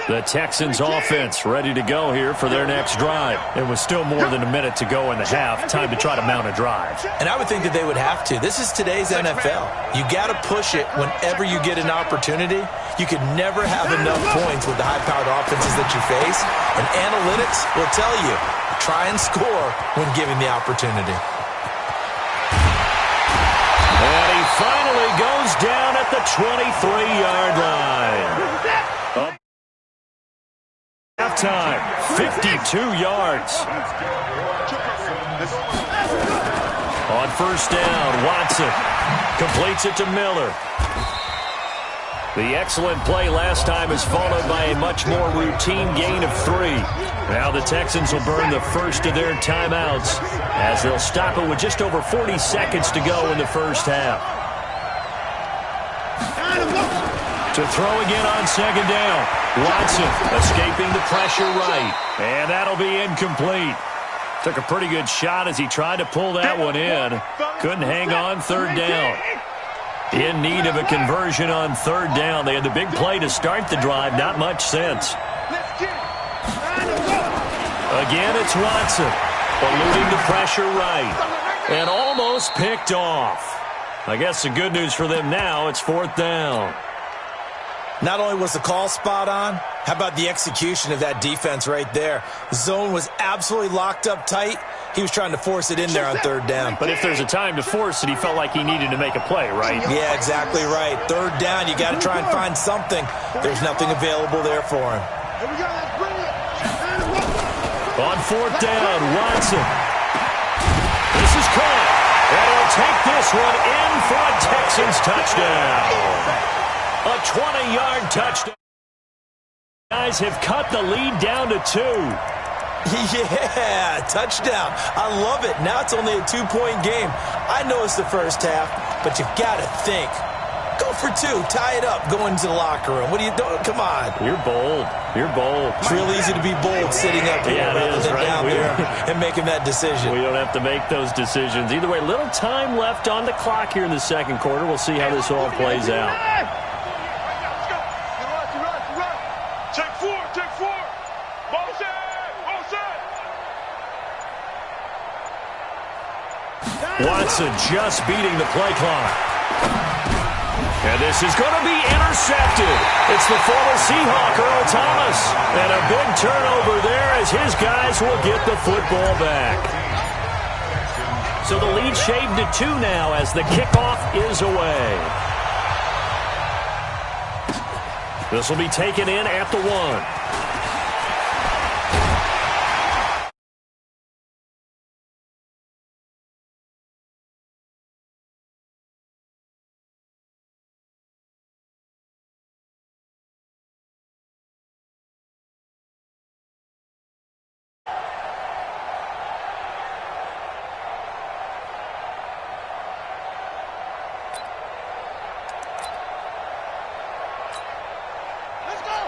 The Texans offense ready to go here for their next drive. It was still more than a minute to go in the half. Time to try to mount a drive. And I would think that they would have to. This is today's NFL. You got to push it whenever you get an opportunity. You could never have enough points with the high-powered offenses that you face. And analytics will tell you, try and score when given the opportunity. And he finally goes down at the 23-yard line. Halftime, 52 yards. On first down, Watson completes it to Miller. The excellent play last time is followed by a much more routine gain of 3. Now the Texans will burn the first of their timeouts as they'll stop it with just over 40 seconds to go in the first half. To throw again on second down. Watson escaping the pressure right. And that'll be incomplete. Took a pretty good shot as he tried to pull that one in. Couldn't hang on third down. In need of a conversion on third down. They had the big play to start the drive. Not much sense. Again, it's Watson. Eluding the pressure right. And almost picked off. I guess the good news for them now, it's fourth down. Not only was the call spot on, how about the execution of that defense right there? The zone was absolutely locked up tight. He was trying to force it in there on third down. But if there's a time to force it, he felt like he needed to make a play, right? Yeah, exactly right. Third down, you got to try and find something. There's nothing available there for him. Here we go, let's bring it. On fourth down, Watson. This is caught. And he'll take this one in for a Texans touchdown. A 20-yard touchdown. Guys have cut the lead down to 2. Yeah, touchdown. I love it. Now it's only a 2-point game. I know it's the first half, but you've got to think. Go for 2. Tie it up. Go into the locker room. What are you doing? Come on. You're bold. You're bold. It's real easy to be bold sitting up here rather than right? down there and making that decision. We don't have to make those decisions. Either way, little time left on the clock here in the second quarter. We'll see how this all plays out. Check 4, check 4. Motion, motion. Watson just beating the play clock. And this is going to be intercepted. It's the former Seahawk, Earl Thomas. And a big turnover there as his guys will get the football back. So the lead shaved to 2 now as the kickoff is away. This will be taken in at the 1.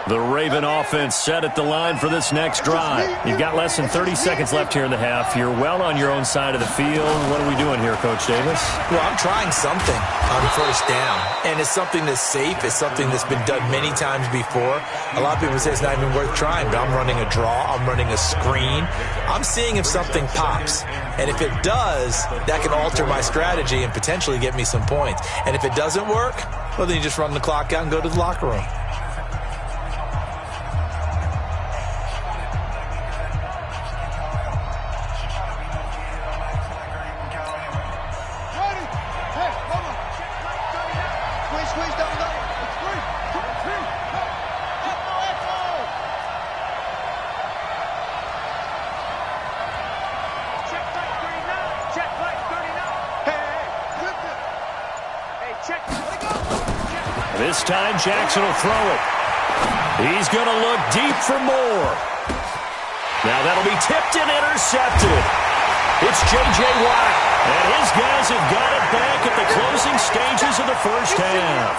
The Raven offense set at the line for this next drive. You've got less than 30 seconds left here in the half. You're well on your own side of the field. What are we doing here, Coach Davis? Well, I'm trying something on first down, and it's something that's safe. It's something that's been done many times before. A lot of people say it's not even worth trying, but I'm running a draw. I'm running a screen. I'm seeing if something pops, and if it does, that can alter my strategy and potentially get me some points. And if it doesn't work, well, then you just run the clock out and go to the locker room. This time, Jackson will throw it. He's going to look deep for more. Now that'll be tipped and intercepted. It's J.J. Watt, and his guys have got it back at the closing stages of the first half.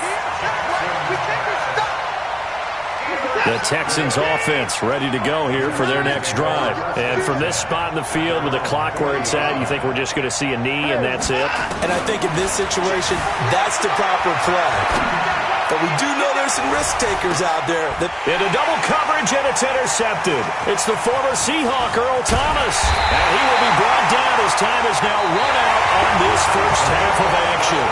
The Texans offense ready to go here for their next drive. And from this spot in the field with the clock where it's at, you think we're just going to see a knee and that's it? And I think in this situation, that's the proper play. But we do know there's some risk takers out there. Into double coverage, and it's intercepted. It's the former Seahawk, Earl Thomas. And he will be brought down as time is now run out on this first half of action.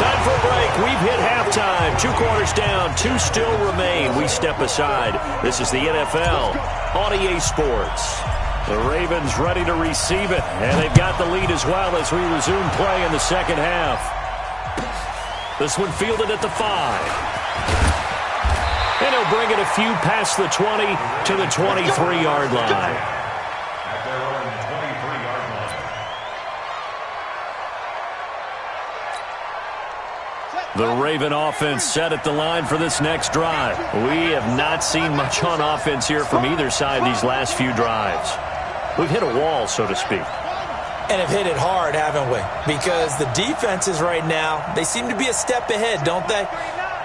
Time for a break. We've hit halftime. 2 quarters down. 2 still remain. We step aside. This is the NFL on EA Sports. The Ravens ready to receive it. And they've got the lead as well as we resume play in the second half. This one fielded at the 5. And he'll bring it a few past the 20 to the 23-yard line. At their own 23-yard line. The Raven offense set at the line for this next drive. We have not seen much on offense here from either side these last few drives. We've hit a wall, so to speak. And have hit it hard, haven't we? Because the defenses right now, they seem to be a step ahead, don't they?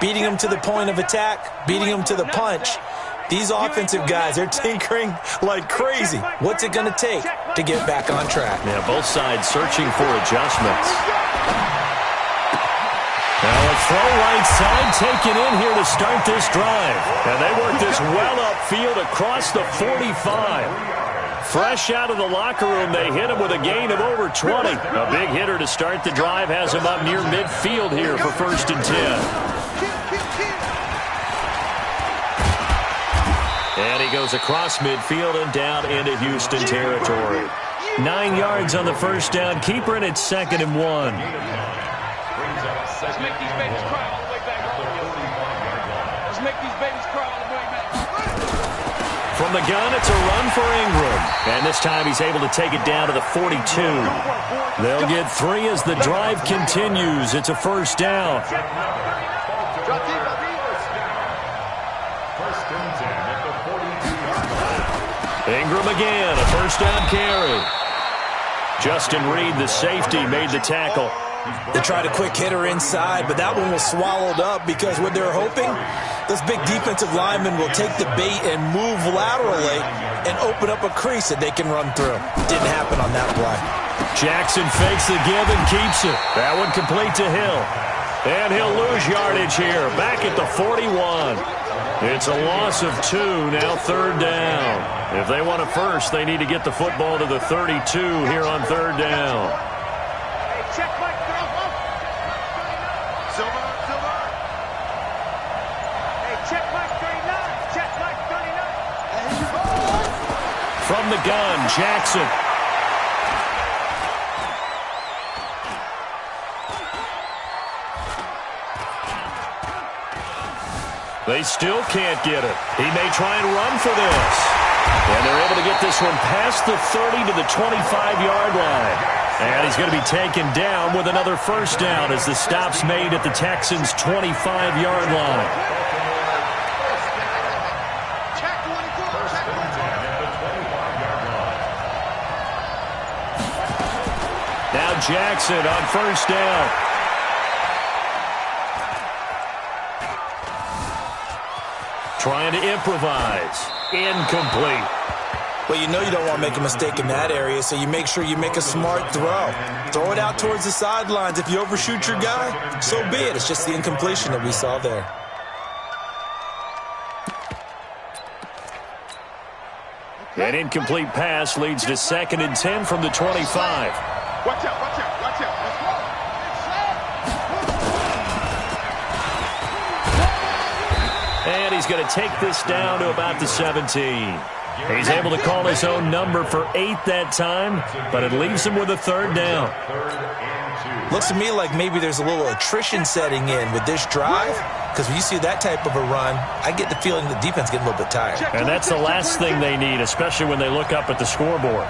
Beating them to the point of attack, beating them to the punch. These offensive guys, they're tinkering like crazy. What's it going to take to get back on track? Yeah, both sides searching for adjustments. Now a throw right side taken in here to start this drive. And they work this well upfield across the 45. Fresh out of the locker room, they hit him with a gain of over 20. A big hitter to start the drive has him up near midfield here for 1st and 10. And he goes across midfield and down into Houston territory. 9 yards on the first down. Keeper, and it's 2nd and 1. Let's make these babies cry all the way back home. Let's make these babies cry all the way back. From the gun, it's a run for Ingram. And this time he's able to take it down to the 42. They'll get 3 as the drive continues. It's a first down. Ingram again, a first down carry. Justin Reed, the safety, made the tackle. They tried a quick hitter inside, but that one was swallowed up because what they're hoping, those big defensive linemen will take the bait and move laterally and open up a crease that they can run through. Didn't happen on that play. Jackson fakes the give and keeps it. That one complete to Hill. And he'll lose yardage here, back at the 41. It's a loss of 2, now 3rd down. If they want a first, they need to get the football to the 32 here on 3rd down. Hey, check Mike. Silver. Hey, check Mike 39. Check Mike 39. From the gun, Jackson. They still can't get it. He may try and run for this. And they're able to get this one past the 30 to the 25-yard line. And he's going to be taken down with another first down as the stop's made at the Texans' 25-yard line. Now Jackson on first down. Trying to improvise. Incomplete. Well, you know you don't want to make a mistake in that area, so you make sure you make a smart throw. Throw it out towards the sidelines. If you overshoot your guy, so be it. It's just the incompletion that we saw there. An incomplete pass leads to 2nd and 10 from the 25. Watch out. And he's going to take this down to about the 17. He's able to call his own number for 8 that time, but it leaves him with a 3rd down. Looks to me like maybe there's a little attrition setting in with this drive, because when you see that type of a run, I get the feeling the defense getting a little bit tired. And that's the last thing they need, especially when they look up at the scoreboard.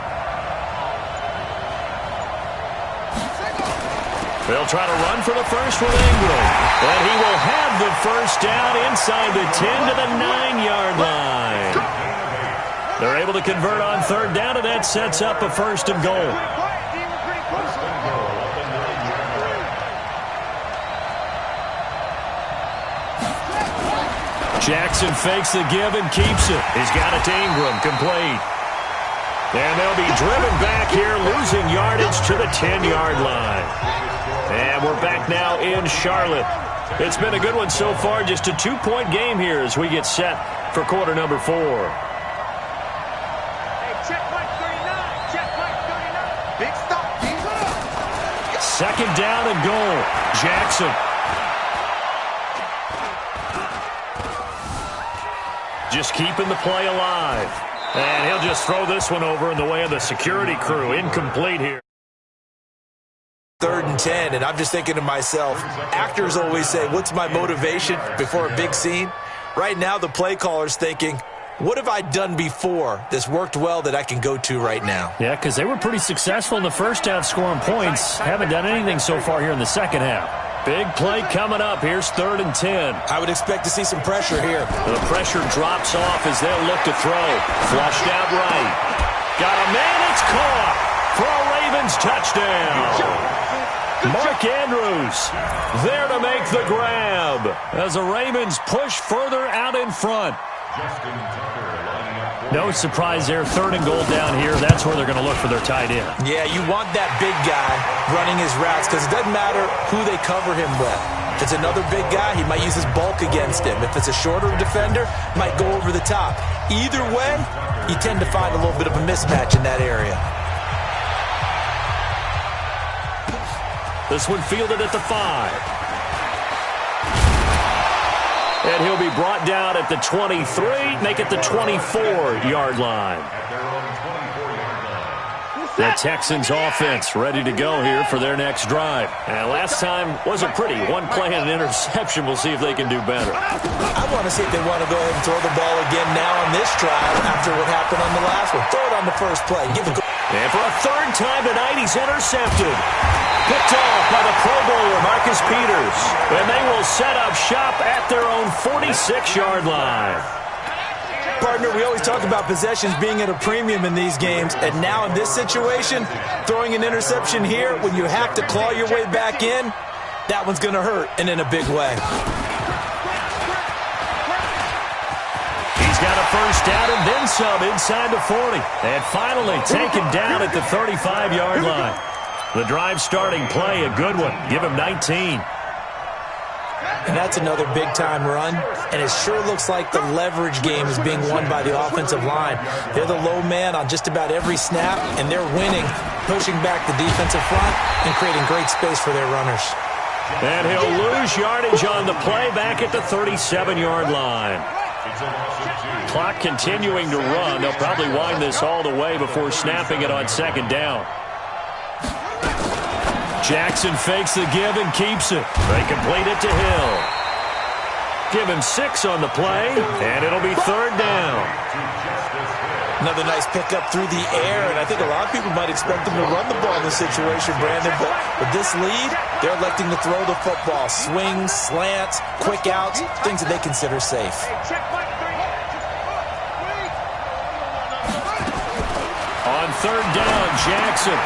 They'll try to run for the first with Ingram. And he will have the first down inside the 10 to the 9-yard line. They're able to convert on 3rd down, and that sets up a 1st and goal. Jackson fakes the give and keeps it. He's got it to Ingram, complete. And they'll be driven back here, losing yardage to the 10-yard line. And we're back now in Charlotte. It's been a good one so far, just a 2-point game here as we get set for quarter number 4. Hey, check Mike 39. Check Mike 39. Big stop. 2nd down and goal. Jackson. Just keeping the play alive. And he'll just throw this one over in the way of the security crew. Incomplete here. 3rd and 10, and I'm just thinking to myself, actors always say, what's my motivation before a big scene? Right now, the play caller's thinking, what have I done before that's worked well that I can go to right now? Yeah, because they were pretty successful in the first half scoring points. Haven't done anything so far here in the second half. Big play coming up. Here's 3rd and 10. I would expect to see some pressure here. The pressure drops off as they'll look to throw. Flushed out right. Got a man. It's caught for a Ravens touchdown. Mark Andrews there to make the grab as the Ravens push further out in front. No surprise there. 3rd and goal down here. That's where they're going to look for their tight end. Yeah, you want that big guy running his routes because it doesn't matter who they cover him with. If it's another big guy, he might use his bulk against him. If it's a shorter defender, might go over the top. Either way, you tend to find a little bit of a mismatch in that area. This one fielded at the 5. And And he'll be brought down at the 23, make it the 24-yard line. The Texans offense ready to go here for their next drive. And last time wasn't pretty. One play and an interception. We'll see if they can do better. I want to see if they want to go ahead and throw the ball again now on this drive after what happened on the last one. Throw it on the first play. And for a third time tonight, he's intercepted. Picked off by the Pro Bowler, Marcus Peters. And they will set up shop at their own 46-yard line. Partner, we always talk about possessions being at a premium in these games, and now in this situation, throwing an interception here when you have to claw your way back in, that one's going to hurt, and in a big way. He's got a first down and then some inside the 40. And finally taken down at the 35-yard line. The drive starting play, a good one. Give him 19. And that's another big-time run, and it sure looks like the leverage game is being won by the offensive line. They're the low man on just about every snap, and they're winning, pushing back the defensive front and creating great space for their runners. And he'll lose yardage on the play back at the 37-yard line. Clock continuing to run. They'll probably wind this all the way before snapping it on second down. Jackson fakes the give and keeps it. They complete it to Hill. Give him 6 on the play, and it'll be third down. Another nice pickup through the air, and I think a lot of people might expect them to run the ball in this situation, Brandon, but with this lead, they're electing to throw the football. Swings, slants, quick outs, things that they consider safe. On third down, Jackson.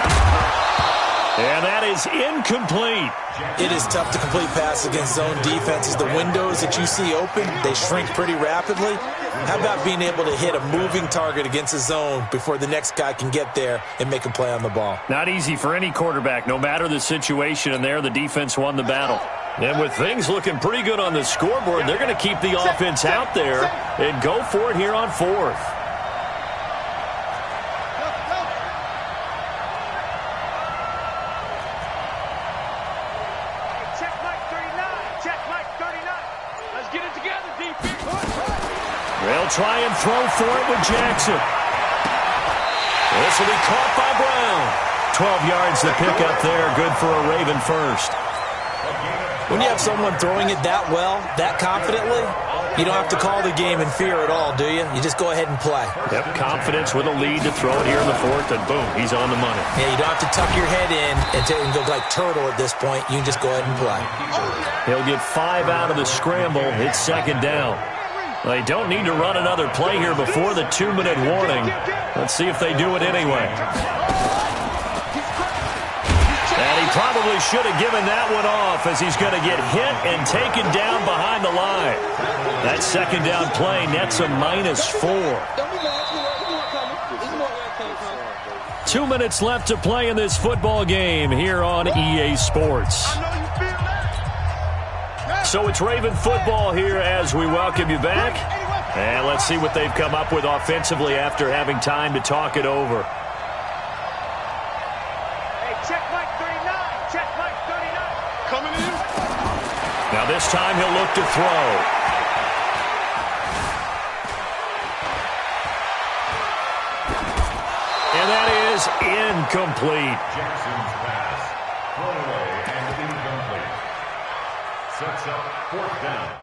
And that is incomplete. It is tough to complete passes against zone defenses. The windows that you see open, they shrink pretty rapidly. How about being able to hit a moving target against a zone before the next guy can get there and make a play on the ball? Not easy for any quarterback, no matter the situation. And there, the defense won the battle. And with things looking pretty good on the scoreboard, they're going to keep the offense out there and go for it here on fourth. They'll try and throw for it with Jackson. This will be caught by Brown. 12 yards to pick up there. Good for a Raven first. When you have someone throwing it that well, that confidently, you don't have to call the game in fear at all, do you? You just go ahead and play. Yep, confidence with a lead to throw it here in the fourth, and boom, he's on the money. Yeah, you don't have to tuck your head in and go like turtle at this point. You can just go ahead and play. He'll get 5 out of the scramble. It's second down. They don't need to run another play here before the 2-minute warning. Let's see if they do it anyway. And he probably should have given that one off, as he's going to get hit and taken down behind the line. That second down play nets a -4. 2 minutes left to play in this football game here on EA Sports. So it's Raven football here as we welcome you back. And let's see what they've come up with offensively after having time to talk it over. Hey, check Mike 39. Check Mike 39. Coming in. Now this time he'll look to throw. And that is incomplete. Jackson's pass. Thrown away and incomplete. Sets up fourth down.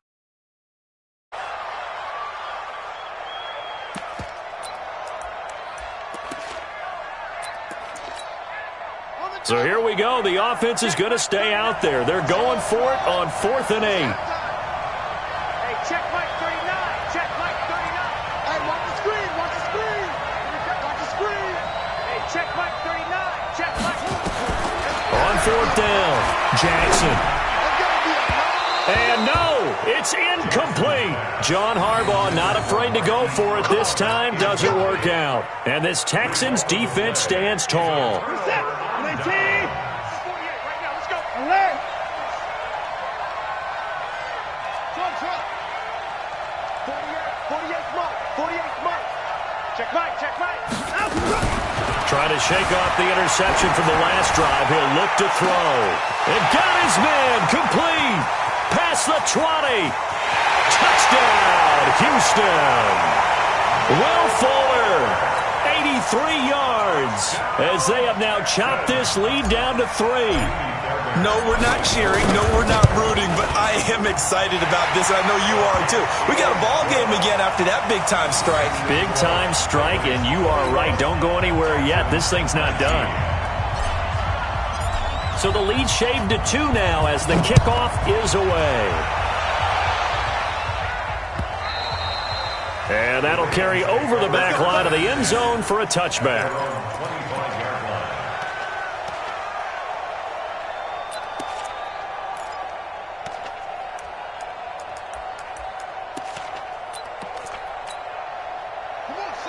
So here we go. The offense is going to stay out there. They're going for it on 4th and 8. Hey, check Mike 39. Check Mike 39. Hey, watch the screen. Watch the screen. Watch the screen. Hey, check Mike 39. Check Mike. On 4th down, Jackson. And no, it's incomplete. John Harbaugh not afraid to go for it this time. Doesn't work out. And this Texans defense stands tall. Trying to shake off the interception from the last drive. He'll look to throw. And got his man complete. Past the 20. Touchdown. Touchdown, Houston. Will Fuller, 83 yards, as they have now chopped this lead down to 3. No, we're not cheering. No, we're not rooting, but I am excited about this. I know you are, too. We got a ball game again after that big-time strike. Big-time strike, and you are right. Don't go anywhere yet. This thing's not done. So the lead shaved to 2 now as the kickoff is away. And that'll carry over the back line of the end zone for a touchback.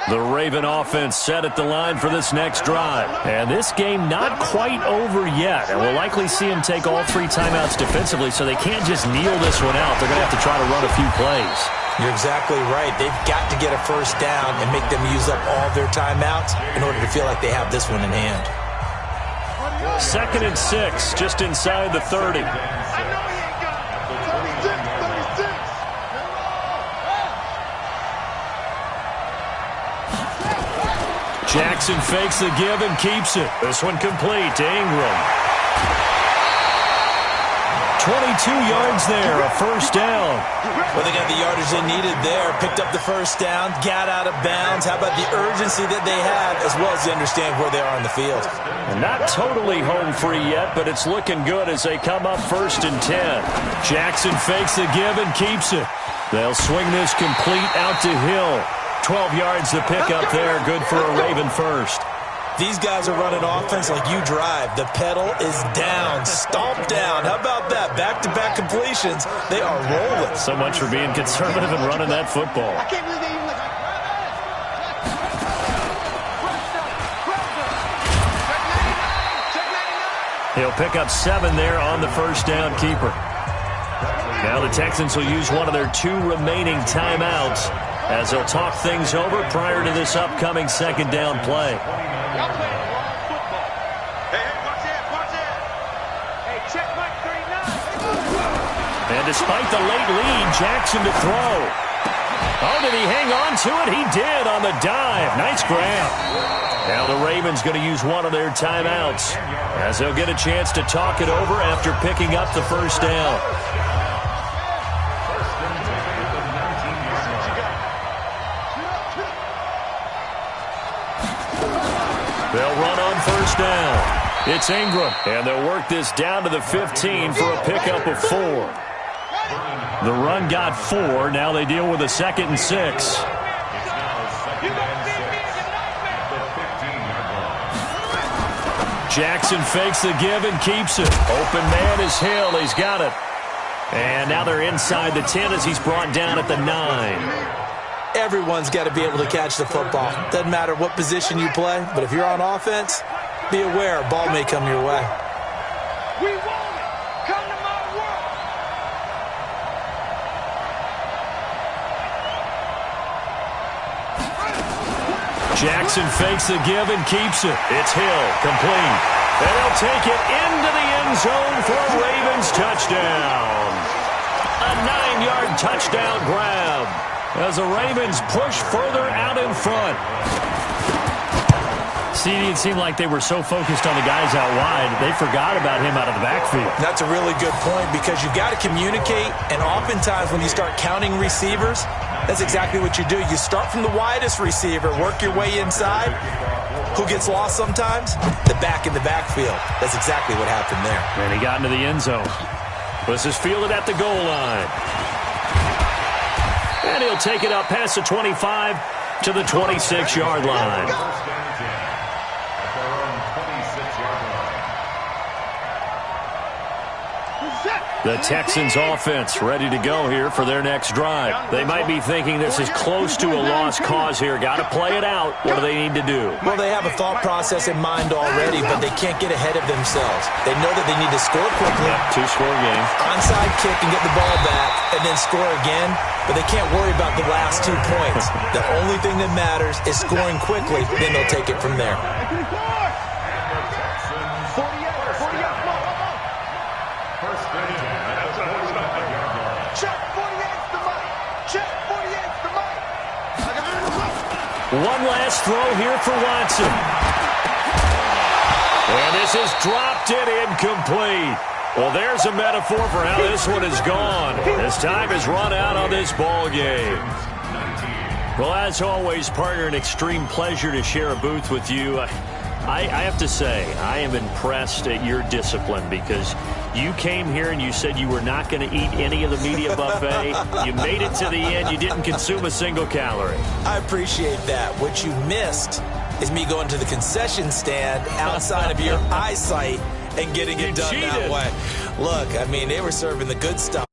The Raven offense set at the line for this next drive. And this game not quite over yet. And we'll likely see them take all 3 timeouts defensively, so they can't just kneel this one out. They're going to have to try to run a few plays. You're exactly right. They've got to get a first down and make them use up all their timeouts in order to feel like they have this one in hand. 2nd and 6, just inside the 30. Jackson fakes the give and keeps it. This one complete to Ingram. 22 yards there, a first down. Well, they got the yardage they needed there, picked up the first down, got out of bounds. How about the urgency that they have, as well as they understand where they are on the field? And not totally home free yet, but it's looking good as they come up 1st and 10. Jackson fakes the give and keeps it. They'll swing this complete out to Hill. 12 yards to pick up there, good for a Raven first. These guys are running offense like you drive. The pedal is down, stomp down. How about that? Back-to-back completions. They are rolling. So much for being conservative and running that football. I can't believe they even look. He'll pick up 7 there on the first down keeper. Now the Texans will use one of their 2 remaining timeouts as they'll talk things over prior to this upcoming 2nd down play. Y'all playing the wrong football. Hey, watch it. Hey, check Mike 39. And despite the late lead, Jackson to throw. Oh, did he hang on to it? He did on the dive. Nice grab. Now the Ravens going to use one of their timeouts as they'll get a chance to talk it over after picking up the first down. They'll run on first down. It's Ingram, and they'll work this down to the 15 for a pickup of 4. The run got 4. Now they deal with a 2nd and 6. Jackson fakes the give and keeps it. Open man is Hill. He's got it. And now they're inside the 10 as he's brought down at the 9. Everyone's got to be able to catch the football. Doesn't matter what position you play, but if you're on offense, be aware a ball may come your way. We want it. Come to my world. Jackson fakes the give and keeps it. It's Hill, complete. And he'll take it into the end zone for a Ravens touchdown. A 9-yard touchdown grab as the Ravens push further out in front. It seemed like they were so focused on the guys out wide, they forgot about him out of the backfield. That's a really good point because you've got to communicate, and oftentimes when you start counting receivers, that's exactly what you do. You start from the widest receiver, work your way inside. Who gets lost sometimes? The back in the backfield. That's exactly what happened there. And he got into the end zone. This is fielded at the goal line. And he'll take it up past the 25 to the 26-yard line. The Texans offense ready to go here for their next drive. They might be thinking this is close to a lost cause here. Got to play it out. What do they need to do? Well, they have a thought process in mind already, but they can't get ahead of themselves. They know that they need to score quickly. Yep, 2-score game. Onside kick and get the ball back and then score again, but they can't worry about the last 2 points. The only thing that matters is scoring quickly, then they'll take it from there. Check 48's the money. Check. One last throw here for Watson. And this is dropped it incomplete. Well, there's a metaphor for how this one is gone. As time has run out on this ball game. Well, as always, partner, an extreme pleasure to share a booth with you. I have to say, I am impressed at your discipline because you came here and you said you were not going to eat any of the media buffet. You made it to the end. You didn't consume a single calorie. I appreciate that. What you missed is me going to the concession stand outside of your eyesight and getting it done that way. Look, I mean, they were serving the good stuff.